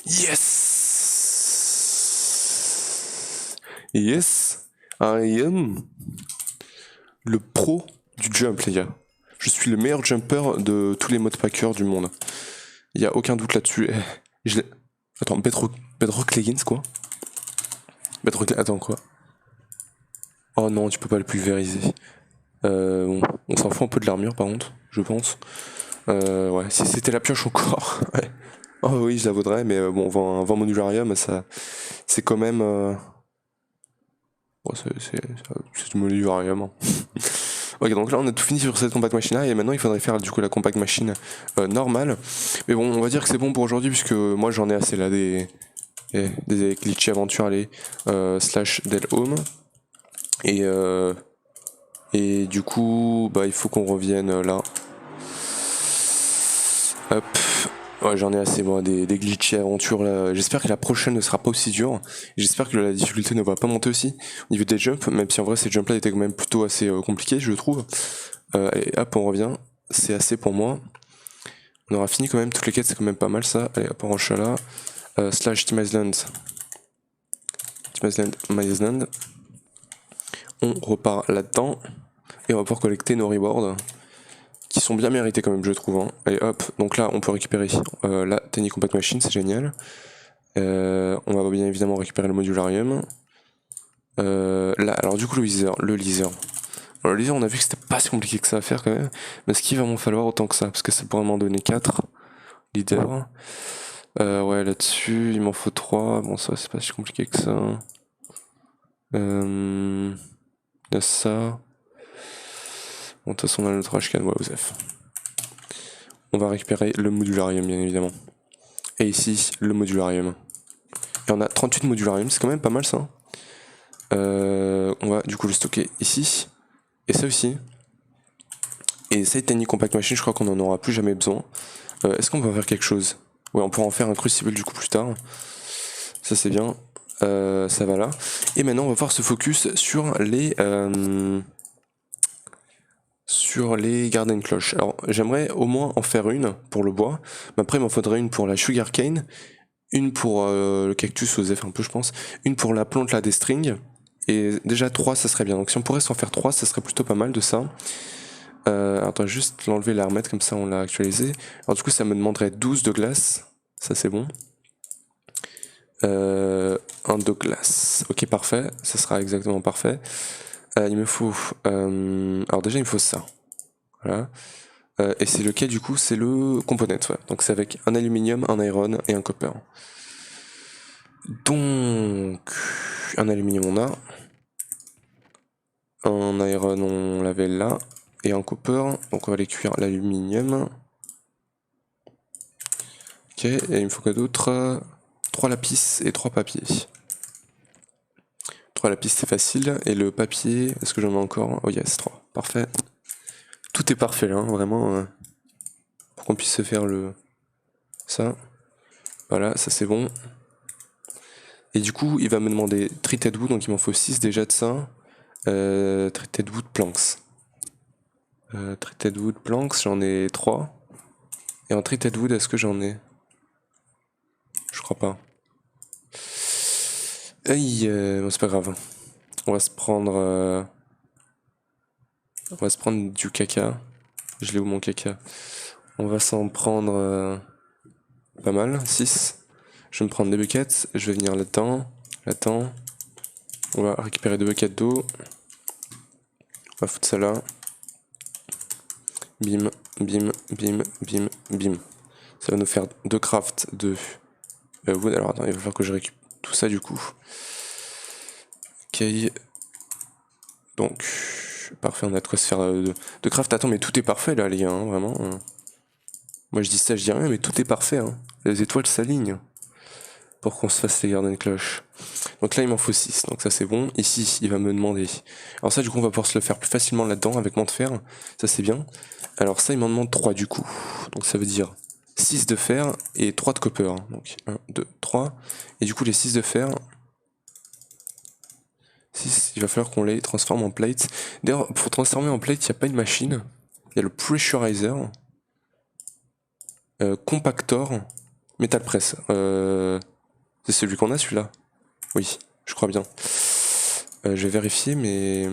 Yes! Yes! I am le pro du jump, les gars. Je suis le meilleur jumper de tous les modpackers du monde. Il y a aucun doute là-dessus. Attends, Bedrock Leggings, quoi? Attends, quoi? Oh non, tu peux pas le pulvériser. Bon, on s'en fout un peu de l'armure, par contre, je pense. Ouais, si c'était la pioche encore. Ouais. Oh oui, je la vaudrais, mais bon, vend modularium, ça, c'est quand même. Bon, c'est du modularium. Hein. Ok, donc là on a tout fini sur cette compact machine là et maintenant il faudrait faire du coup la compact machine normale. Mais bon, on va dire que c'est bon pour aujourd'hui puisque moi j'en ai assez là des glitchy aventures, allez, slash Del Home. Et du coup, bah il faut qu'on revienne là. Hop. Ouais, j'en ai assez moi des glitchy aventures là. J'espère que la prochaine ne sera pas aussi dure. J'espère que la difficulté ne va pas monter aussi au niveau des jumps, même si en vrai ces jumps là étaient quand même plutôt assez compliqués je trouve. Allez hop on revient, c'est assez pour moi. On aura fini quand même toutes les quêtes, c'est quand même pas mal ça. Allez hop on range ça là. Slash Team Island. Team Island, My Island. On repart là-dedans. Et on va pouvoir collecter nos rewards. Qui sont bien mérités quand même je trouve. Hein. Allez hop, donc là on peut récupérer la Tiny Compact Machine, c'est génial. On va bien évidemment récupérer le modularium. Là, alors du coup le leaser. Alors, le leaser on a vu que c'était pas si compliqué que ça à faire quand même. Mais est-ce qu'il va m'en falloir autant que ça? Parce que ça pourrait m'en donner 4 leaders. Ouais là-dessus il m'en faut 3. Bon ça c'est pas si compliqué que ça. Il y a ça. Bon de toute façon on a notre H4, ouais Osef. On va récupérer le modularium bien évidemment. Et ici le modularium. Et on a 38 modularium, c'est quand même pas mal ça. On va du coup le stocker ici. Et ça aussi. Et cette Tiny Compact Machine, je crois qu'on en aura plus jamais besoin. Est-ce qu'on peut en faire quelque chose? Ouais, on pourra en faire un crucible du coup plus tard. Ça c'est bien. Ça va là. Et maintenant on va pouvoir se focus sur les Garden Cloches. Alors j'aimerais au moins en faire une pour le bois. Mais après il m'en faudrait une pour la Sugarcane. Une pour le cactus aux F un peu je pense. Une pour la plante là des strings. Et déjà 3 ça serait bien. Donc si on pourrait s'en faire 3 ça serait plutôt pas mal de ça. Attends, juste l'enlever et la remettre, comme ça on l'a actualisé. Alors du coup ça me demanderait 12 de glace, ça c'est bon. Un de glace, ok parfait, ça sera exactement parfait. Il me faut... alors déjà il me faut ça, voilà. Et c'est lequel du coup? C'est le component, ouais. Donc c'est avec un aluminium, un iron et un copper. Donc... un aluminium on a. Un iron on l'avait là. Et un copper, donc on va aller cuire l'aluminium. Ok, et il me faut quoi d'autre? 3 lapis et 3 papiers. 3 lapis c'est facile, et le papier, est-ce que j'en ai encore? Oh yes, 3, parfait. Tout est parfait là, hein, vraiment, pour qu'on puisse se faire ça. Voilà, ça c'est bon. Et du coup, il va me demander treated wood, donc il m'en faut 6 déjà de ça. Treated wood planks. Treated wood planks, j'en ai 3. Et en treated wood, est-ce que j'en ai? Je crois pas. Aïe, bon, c'est pas grave. On va se prendre du caca. Je l'ai où mon caca? On va s'en prendre pas mal, 6. Je vais me prendre des buckets, je vais venir là-dedans. On va récupérer 2 buckets d'eau. On va foutre ça là. Bim, bim, bim, bim, bim. Ça va nous faire 2 craft de wood. Alors attends, il va falloir que je récupère tout ça du coup. Ok. Donc, parfait, on a de quoi se faire de craft. Attends, mais tout est parfait là, les gars, hein, vraiment. Moi je dis ça, je dis rien, mais tout est parfait. Hein. Les étoiles s'alignent pour qu'on se fasse les garden cloches. Donc là il m'en faut 6, donc ça c'est bon. Ici il va me demander. Alors ça du coup on va pouvoir se le faire plus facilement là-dedans avec moins de fer. Ça c'est bien. Alors ça il m'en demande 3 du coup. Donc ça veut dire 6 de fer et 3 de copper. Donc 1, 2, 3. Et du coup les 6 de fer. 6, il va falloir qu'on les transforme en plates. D'ailleurs pour transformer en plate il n'y a pas une machine. Il y a le pressurizer. Compactor. Metal press. C'est celui qu'on a celui-là? Oui, je crois bien. Je vais vérifier, mais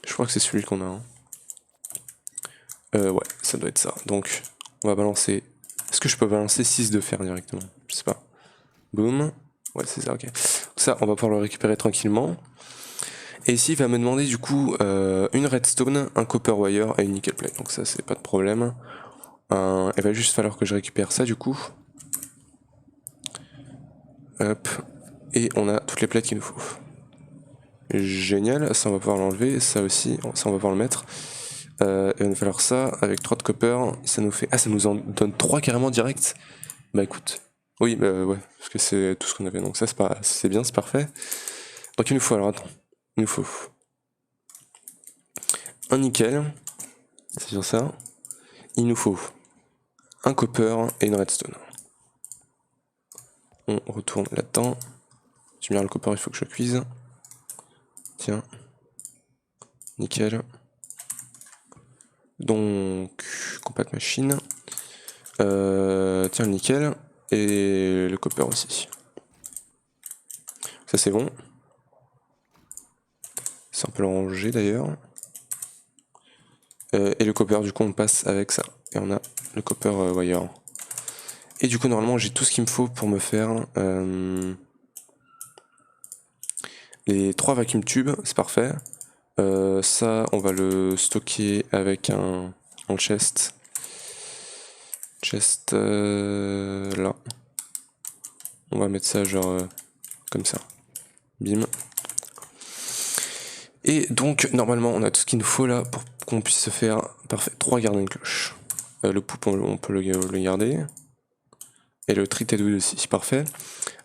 je crois que c'est celui qu'on a. Hein. Ouais, ça doit être ça. Donc, on va balancer. Est-ce que je peux balancer 6 de fer directement? Je sais pas. Boum. Ouais, c'est ça, ok. Donc ça, on va pouvoir le récupérer tranquillement. Et ici, il va me demander du coup une redstone, un copper wire et une nickel plate. Donc ça, c'est pas de problème. Il va juste falloir que je récupère ça du coup. Hop. Et on a toutes les plates qu'il nous faut. Génial, ça on va pouvoir l'enlever, ça aussi, ça on va pouvoir le mettre. Et il va falloir ça, avec 3 de copper, ça nous fait... Ah, ça nous en donne 3 carrément direct. Bah écoute, oui, bah ouais, parce que c'est tout ce qu'on avait, donc ça c'est bien, c'est parfait. Donc il nous faut, alors attends, il nous faut un nickel, c'est bien ça. Il nous faut un copper et une redstone. On retourne là-dedans. Tu me dis le copper, il faut que je cuise. Tiens, nickel. Donc, compact machine. Tiens, le nickel. Et le copper aussi. Ça c'est bon. C'est un peu rangé d'ailleurs. Et le copper, du coup, on passe avec ça. Et on a le copper wire. Et du coup, normalement, j'ai tout ce qu'il me faut pour me faire les 3 vacuum tubes. C'est parfait. Ça, on va le stocker avec un chest. Chest là. On va mettre ça genre comme ça. Bim. Et donc, normalement, on a tout ce qu'il nous faut là pour qu'on puisse se faire parfait 3 garden cloches. Le poupe, on peut le garder. Et le tritadouille aussi, parfait.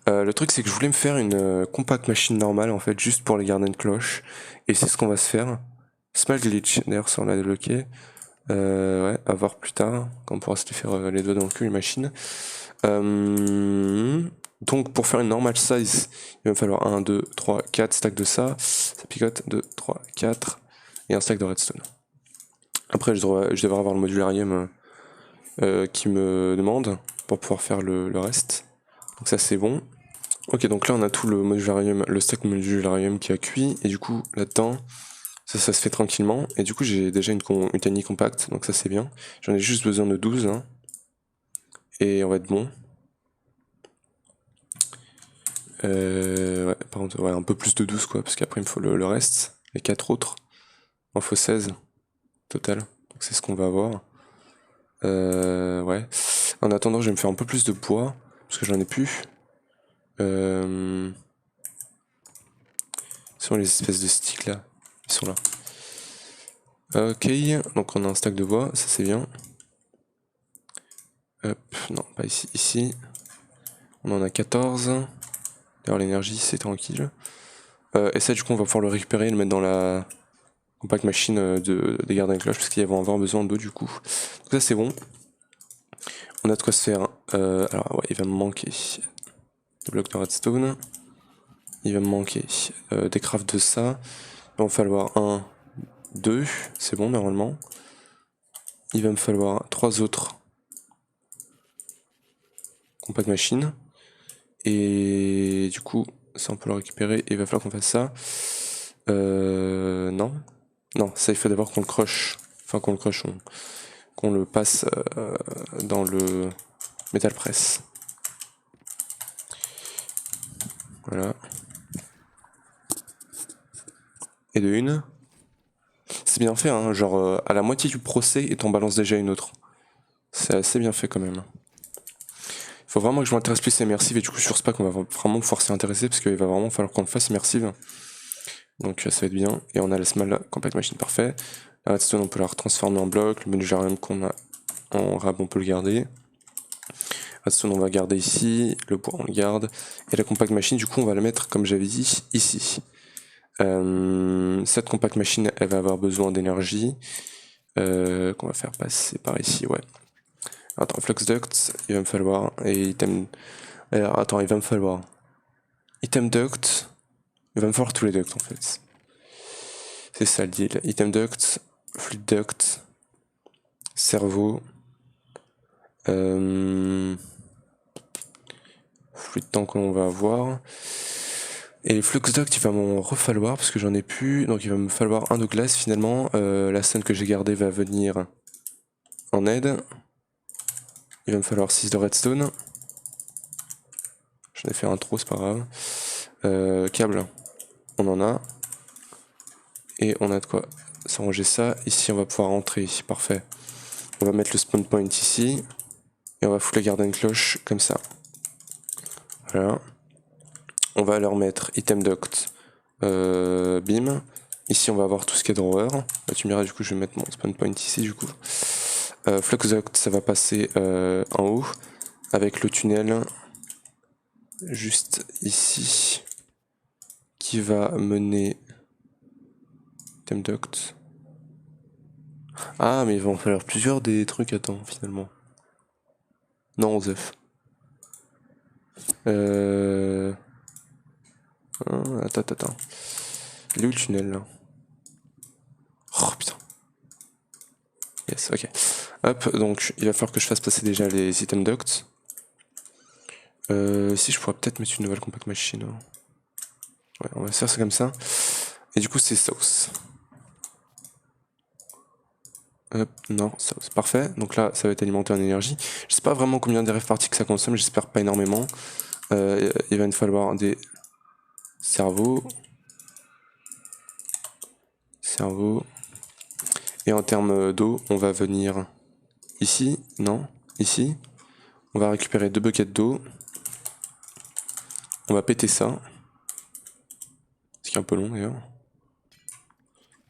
Le truc, c'est que je voulais me faire une compact machine normale, en fait, juste pour les garden cloches. Et c'est ce qu'on va se faire. Small glitch, d'ailleurs, ça on l'a débloqué. Ouais, à voir plus tard, quand on pourra se les faire les doigts dans le cul, les machines. Donc, pour faire une normal size, il va me falloir 1, 2, 3, 4 stacks de ça. Ça picote, 2, 3, 4. Et un stack de redstone. Après, je devrais avoir le modularium qui me demande pour pouvoir faire le reste. Donc ça c'est bon. Ok, donc là on a tout le modularium, le stack modularium qui a cuit, et du coup là-dedans, ça se fait tranquillement, et du coup j'ai déjà une tiny compacte, donc ça c'est bien. J'en ai juste besoin de 12, hein, et on va être bon. Ouais, par contre, ouais, un peu plus de 12 quoi, parce qu'après il me faut le reste, les 4 autres. Il en faut 16 total, donc c'est ce qu'on va avoir. Ouais. En attendant, je vais me faire un peu plus de bois, parce que j'en ai plus. Sont les espèces de sticks là. Ils sont là. Ok, donc on a un stack de bois, ça c'est bien. Hop, non, pas ici, ici. On en a 14. D'ailleurs l'énergie c'est tranquille. Et ça du coup on va pouvoir le récupérer et le mettre dans la compact machine des gardes cloches parce qu'ils vont avoir besoin d'eau du coup. Donc ça c'est bon. On a de quoi se faire. Alors ouais, il va me manquer des blocs de redstone. Il va me manquer des crafts de ça. Il va me falloir 1, 2, c'est bon normalement. Il va me falloir 3 autres compact machine. Et du coup, ça on peut le récupérer et il va falloir qu'on fasse ça. Non. Non, ça il faut d'abord qu'on le crush. Enfin qu'on le crush, qu'on le passe dans le metal press. Voilà. Et de une. C'est bien fait, hein, genre à la moitié du procès et t'en balances déjà une autre. C'est assez bien fait quand même. Faut vraiment que je m'intéresse plus à immersive et du coup sur Spack on va vraiment pouvoir s'y intéresser parce qu'il va vraiment falloir qu'on le fasse immersive. Donc ça va être bien. Et on a la small compact machine parfait. La redstone on peut la retransformer en bloc. Le modularium qu'on a en rab on peut le garder. Redstone on va garder ici. Le bois on le garde. Et la compact machine du coup on va la mettre comme j'avais dit ici. Cette compact machine elle va avoir besoin d'énergie. Qu'on va faire passer par ici, ouais. Attends, flux duct, il va me falloir. Et item. Alors, attends, il va me falloir. Item duct. Il va me falloir tous les ducts en fait. C'est ça le deal. Item duct, fluid duct, cerveau. Fluid tank que l'on va avoir. Et les flux duct, il va m'en refalloir parce que j'en ai plus. Donc il va me falloir un de glace finalement. La scène que j'ai gardée va venir en aide. Il va me falloir 6 de redstone. J'en ai fait un trop, c'est pas grave. Câble, on en a. Et on a de quoi s'arranger ça. Ici, on va pouvoir rentrer. Parfait. On va mettre le spawn point ici. Et on va foutre la garden cloche comme ça. Voilà. On va leur mettre item duct. Bim. Ici on va avoir tout ce qui est drawer. Là, tu me diras, du coup je vais mettre mon spawn point ici du coup. Flux duct, ça va passer en haut avec le tunnel juste ici qui va mener item duct. Ah mais il va en falloir plusieurs des trucs, attends finalement. Non, Zef. Attends. Il est où le tunnel là? Oh putain. Yes, ok. Hop, donc il va falloir que je fasse passer déjà les item ducts. Si je pourrais peut-être mettre une nouvelle compact machine. Hein. Ouais, on va faire ça comme ça. Et du coup c'est sauce. Hop, non, sauce. Parfait. Donc là ça va être alimenté en énergie. Je sais pas vraiment combien d'RF par que ça consomme, j'espère pas énormément. Il va me falloir des cerveaux. Et en termes d'eau, on va venir ici, non, ici. On va récupérer 2 buckets d'eau. On va péter ça. Ce qui est un peu long d'ailleurs.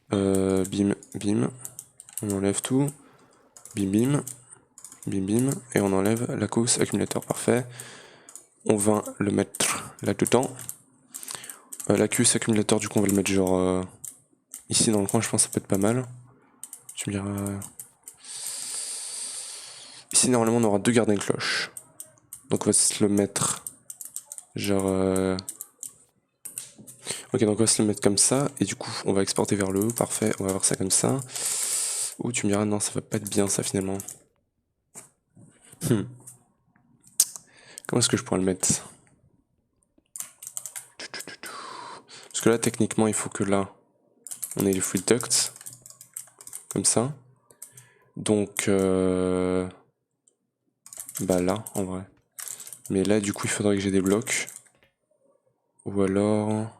Bim, bim. On enlève tout. Bim, bim. Bim, bim. Et on enlève la cause accumulateur. Parfait. On va le mettre là-dedans. La cuse accumulateur, du coup, on va le mettre genre ici dans le coin. Je pense que ça peut être pas mal. Tu me diras. Ici, normalement, on aura 2 gardiens de cloche. Donc, on va se le mettre genre. Ok, donc on va se le mettre comme ça, et du coup, on va exporter vers le haut, parfait, on va avoir ça comme ça. Ou tu me diras, non, ça va pas être bien ça finalement. Comment est-ce que je pourrais le mettre? Parce que là, techniquement, il faut que là, on ait les fluid ducts, comme ça. Donc, bah là, en vrai. Mais là, du coup, il faudrait que j'ai des blocs. Ou alors...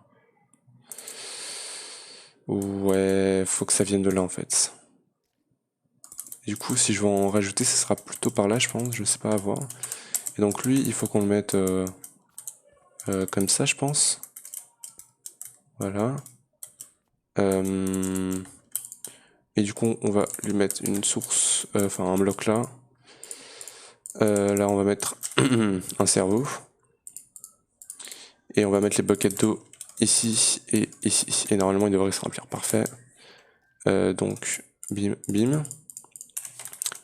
Ouais, faut que ça vienne de là en fait. Du coup, si je veux en rajouter, ce sera plutôt par là, je pense. Je sais pas à voir. Et donc lui, il faut qu'on le mette comme ça, je pense. Voilà. Et du coup, on va lui mettre une source, enfin un bloc là. Là, on va mettre un cerveau. Et on va mettre les buckets d'eau ici et ici. Et normalement, il devrait se remplir. Parfait. Donc, bim, bim.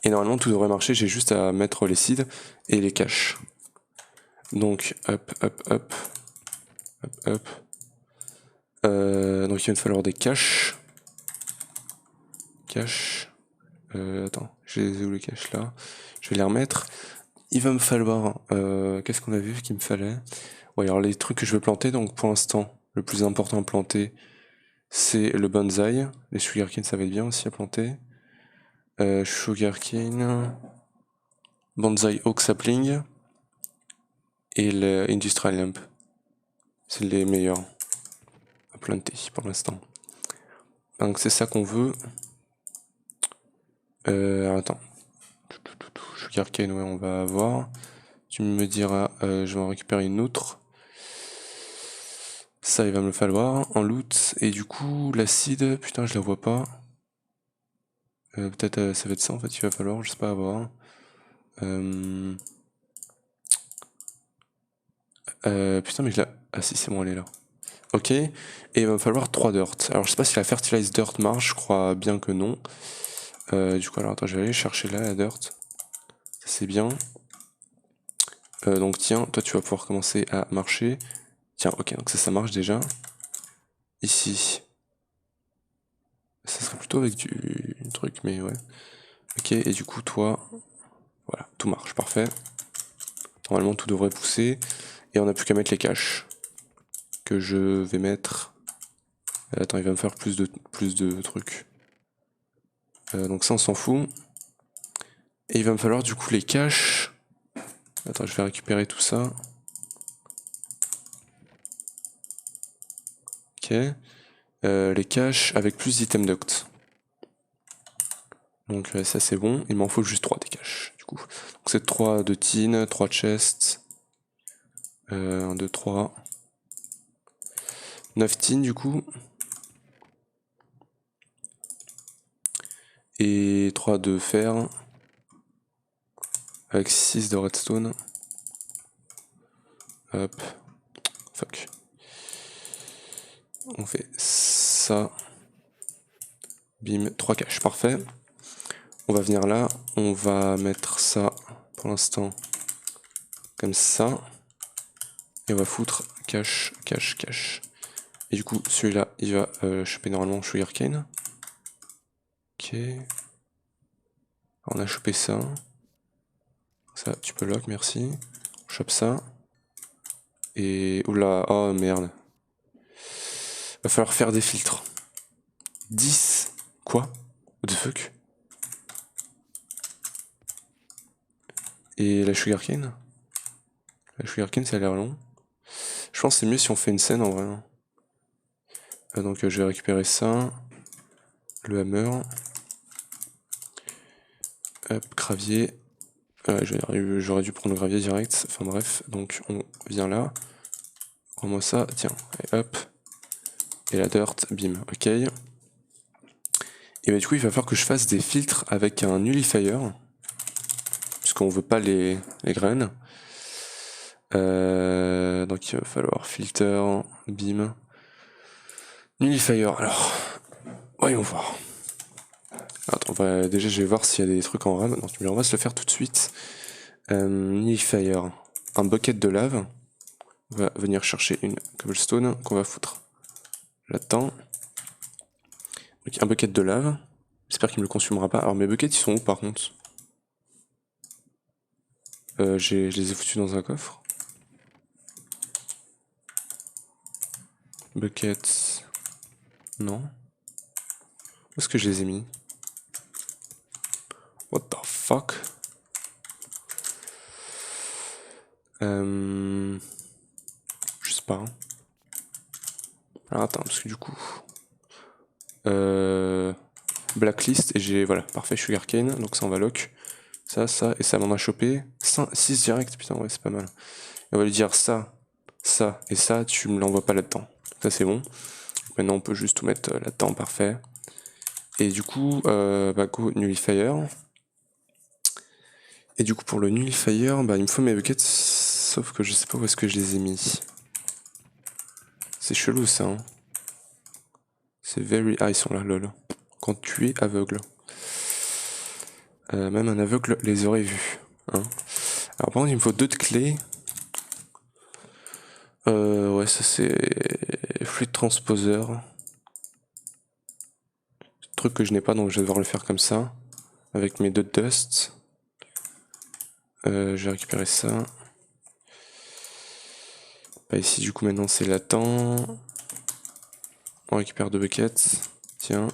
Et normalement, tout devrait marcher. J'ai juste à mettre les seeds et les caches. Donc, hop, hop, hop. Hop, hop. Donc, il va me falloir des caches. Caches. Attends, j'ai où les caches là? Je vais les remettre. Il va me falloir... Qu'est-ce qu'on a vu qu'il me fallait? Ouais, alors les trucs que je veux planter, donc pour l'instant, le plus important à planter, c'est le bonsaï. Les sugarcane, ça va être bien aussi à planter. Sugarcane, bonsaï oak sapling et le industrial lamp. C'est les meilleurs à planter pour l'instant. Donc c'est ça qu'on veut. Attends. Sugarcane, ouais, on va avoir. Tu me diras, je vais en récupérer une autre. Ça, il va me le falloir en loot. Et du coup, l'acide, putain, je la vois pas. Peut-être ça va être ça en fait, il va falloir, je sais pas, avoir. Putain, mais je la. Ah si, c'est bon, elle est là. Ok, et il va me falloir 3 dirt. Alors, je sais pas si la fertilize dirt marche, je crois bien que non. Du coup, alors attends, je vais aller chercher là la dirt. Ça, c'est bien. Donc, tiens, toi, tu vas pouvoir commencer à marcher. Tiens, ok, donc ça marche déjà. Ici. Ça serait plutôt avec du truc, mais ouais. Ok, et du coup, toi, voilà, tout marche, parfait. Normalement, tout devrait pousser. Et on n'a plus qu'à mettre les caches. Que je vais mettre... Attends, il va me faire plus de trucs. Donc ça, on s'en fout. Et il va me falloir du coup les caches. Attends, je vais récupérer tout ça. Ok. Les caches avec plus d'item duct. Donc ça c'est bon. Il m'en faut juste 3 des caches du coup. Donc c'est 3 de tin, 3 chests. 1, 2, 3. 9 tin du coup. et 3 de fer avec 6 de redstone. Hop, fuck. On fait ça. Bim, 3 caches, parfait. On va venir là, on va mettre ça pour l'instant comme ça. Et on va foutre cache, cache, cache. Et du coup, celui-là, il va choper normalement Sugarcane. Ok. Alors, on a chopé ça. Ça, tu peux lock, merci. On chope ça. Et... Oula, oh merde. Va falloir faire des filtres. 10. Quoi? What the fuck? Et la Sugarcane? La Sugarcane, ça a l'air long. Je pense que c'est mieux si on fait une scène en vrai. Donc je vais récupérer ça. Le hammer. Hop, gravier. J'aurais dû prendre le gravier direct. Enfin bref, donc on vient là. Prends-moi ça, tiens, et hop. Et la dirt, bim, ok. Et bah du coup il va falloir que je fasse des filtres avec un nullifier. Puisqu'on veut pas les graines. Donc il va falloir filter, bim. Nullifier, alors. Voyons voir. Attends, déjà je vais voir s'il y a des trucs en RAM. Non, on va se le faire tout de suite. Nullifier. Un bucket de lave. On va venir chercher une cobblestone qu'on va foutre là-dedans. Donc un bucket de lave. J'espère qu'il me le consumera pas. Alors mes buckets ils sont où par contre? Je les ai foutus dans un coffre. Buckets. Non. Où est-ce que je les ai mis? What the fuck? Je sais pas. Alors attends, parce que du coup... Blacklist, et j'ai... Voilà, parfait, Sugarcane, donc ça on va lock. Ça, et ça m'en a chopé 6 direct, putain, ouais, c'est pas mal. Et on va lui dire ça, et ça, tu me l'envoies pas là-dedans. Ça c'est bon. Maintenant on peut juste tout mettre là-dedans, parfait. Et du coup, go nullifier. Et du coup pour le nullifier, il me faut mes buckets, sauf que je sais pas où est-ce que je les ai mis. C'est chelou ça, hein. C'est very... Ah, ils sont là, lol. Quand tu es aveugle. Même un aveugle les aurait vus. Hein. Alors par contre, il me faut 2 de clés. Ouais, ça c'est... Fluid transposer. Truc que je n'ai pas, donc je vais devoir le faire comme ça. Avec mes 2 dust. Je vais récupérer ça. Bah ici, du coup, maintenant c'est latent. On récupère 2 buckets. Tiens.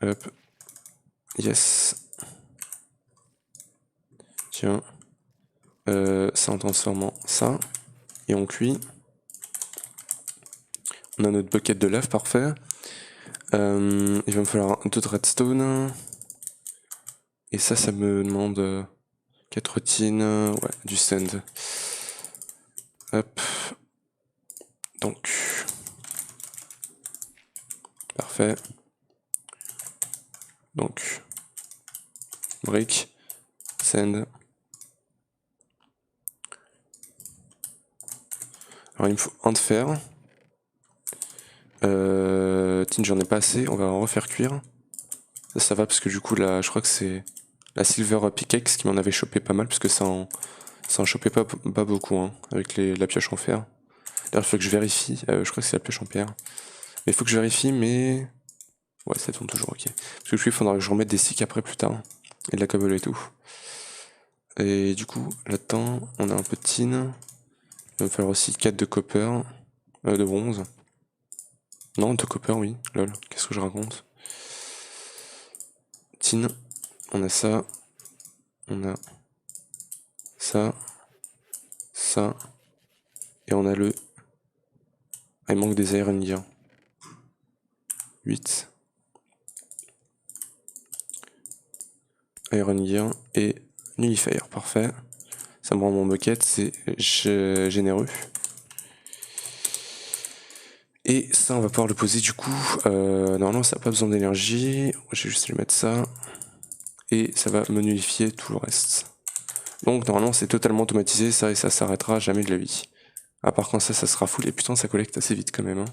Hop. Yes. Tiens. Ça en transformant ça. Et on cuit. On a notre bucket de lave, parfait. Il va me falloir 2 de redstone. Et ça me demande 4 routines. Ouais, du sand. Hop. Donc. Parfait. Donc. Brick. Sand. Alors il me faut un de fer. Tin, j'en ai pas assez, on va en refaire cuire. Ça va parce que du coup là je crois que c'est la silver pickaxe qui m'en avait chopé pas mal parce que ça en chopait pas beaucoup hein, avec la pioche en fer. D'ailleurs il faut que je vérifie, je crois que c'est la pioche en pierre. Mais il faut que je vérifie mais... Ouais ça tourne toujours ok. Parce que il faudra que je remette des sticks après plus tard. Et de la cobble et tout. Et du coup là-dedans on a un peu de tin. Il va me falloir aussi 4 de copper, de bronze. Non, de copper, oui. Lol, qu'est-ce que je raconte? Tin, on a ça. On a ça. Ça. Et on a le... Ah, il manque des iron gear. 8. Iron gear et nullifier, parfait. Ça me rend mon bucket, c'est généreux. Et ça, on va pouvoir le poser du coup. Normalement, ça n'a pas besoin d'énergie. Je vais juste lui mettre ça. Et ça va me nullifier tout le reste. Donc normalement, c'est totalement automatisé, ça, et ça s'arrêtera jamais de la vie. À part quand ça sera full. Et putain, ça collecte assez vite quand même. Hein.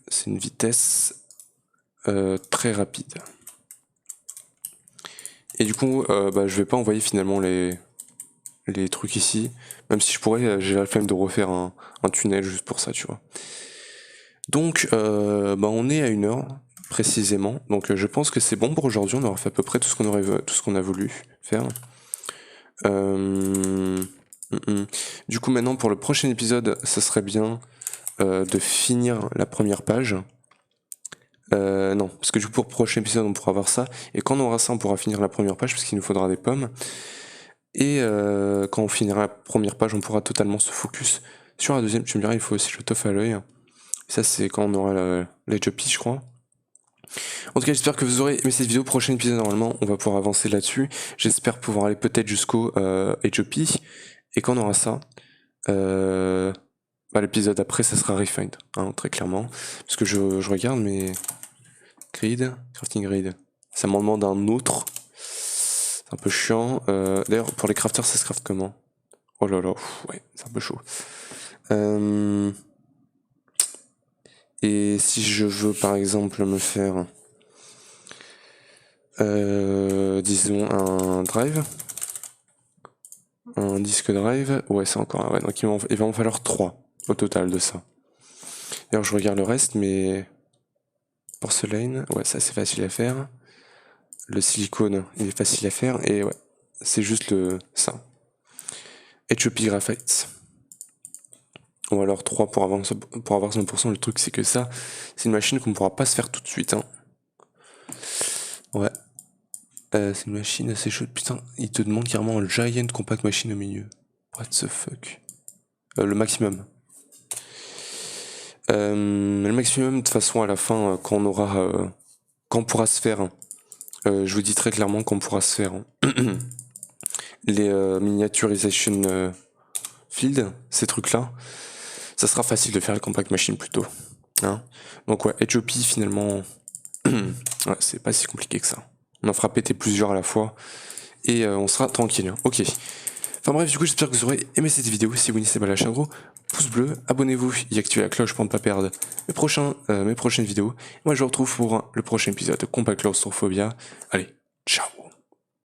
C'est une vitesse très rapide. Et du coup, je vais pas envoyer finalement les trucs ici. Même si je pourrais, j'ai la flemme de refaire un tunnel juste pour ça, tu vois. Donc, on est à 1 heure précisément. Donc, je pense que c'est bon pour aujourd'hui. On aura fait à peu près tout ce qu'on a voulu faire. Du coup, maintenant pour le prochain épisode, ça serait bien de finir la première page. Non, parce que du coup pour le prochain épisode on pourra voir ça. Et quand on aura ça, on pourra finir la première page parce qu'il nous faudra des pommes. Et quand on finira la première page, on pourra totalement se focus sur la deuxième. Tu me diras, il faut aussi le tof à l'œil. Ça, c'est quand on aura la Joppy, je crois. En tout cas, j'espère que vous aurez aimé cette vidéo. Prochain épisode, normalement, on va pouvoir avancer là-dessus. J'espère pouvoir aller peut-être jusqu'au Joppy. Et quand on aura ça, l'épisode après, ça sera Refined, hein, très clairement. Parce que je regarde, mais grid, crafting grid, ça m'en demande un autre. C'est un peu chiant. D'ailleurs, pour les crafters, ça se craft comment? Oh là là, ouais, c'est un peu chaud. Et si je veux, par exemple, me faire, disons, un drive, un disque drive, ouais, c'est encore, ouais, donc il va en falloir 3 au total de ça. D'ailleurs, je regarde le reste, mais porcelaine, ouais, ça c'est facile à faire. Le silicone, il est facile à faire, et ouais, c'est juste ça. HOP graphite. Ou alors 3 pour avoir 100%. Le truc, c'est que ça, c'est une machine qu'on ne pourra pas se faire tout de suite. Hein. Ouais. C'est une machine assez chaude. Putain, il te demande carrément un giant compact machine au milieu. What the fuck. Le maximum. Le maximum, de toute façon, à la fin, quand on aura. Quand on pourra se faire. Hein. Je vous dis très clairement qu'on pourra se faire. Hein. Les miniaturization field, ces trucs-là. Ça sera facile de faire le compact machine plutôt. Hein. Donc ouais, HOP finalement, ouais, c'est pas si compliqué que ça. On en fera péter plusieurs à la fois et on sera tranquille. Ok. Enfin bref, du coup j'espère que vous aurez aimé cette vidéo. Si vous n'hésitez pas à lâcher un gros pouce bleu, abonnez-vous et activez la cloche pour ne pas perdre mes prochaines vidéos. Moi je vous retrouve pour le prochain épisode de Compact Claustrophobia. Allez, ciao.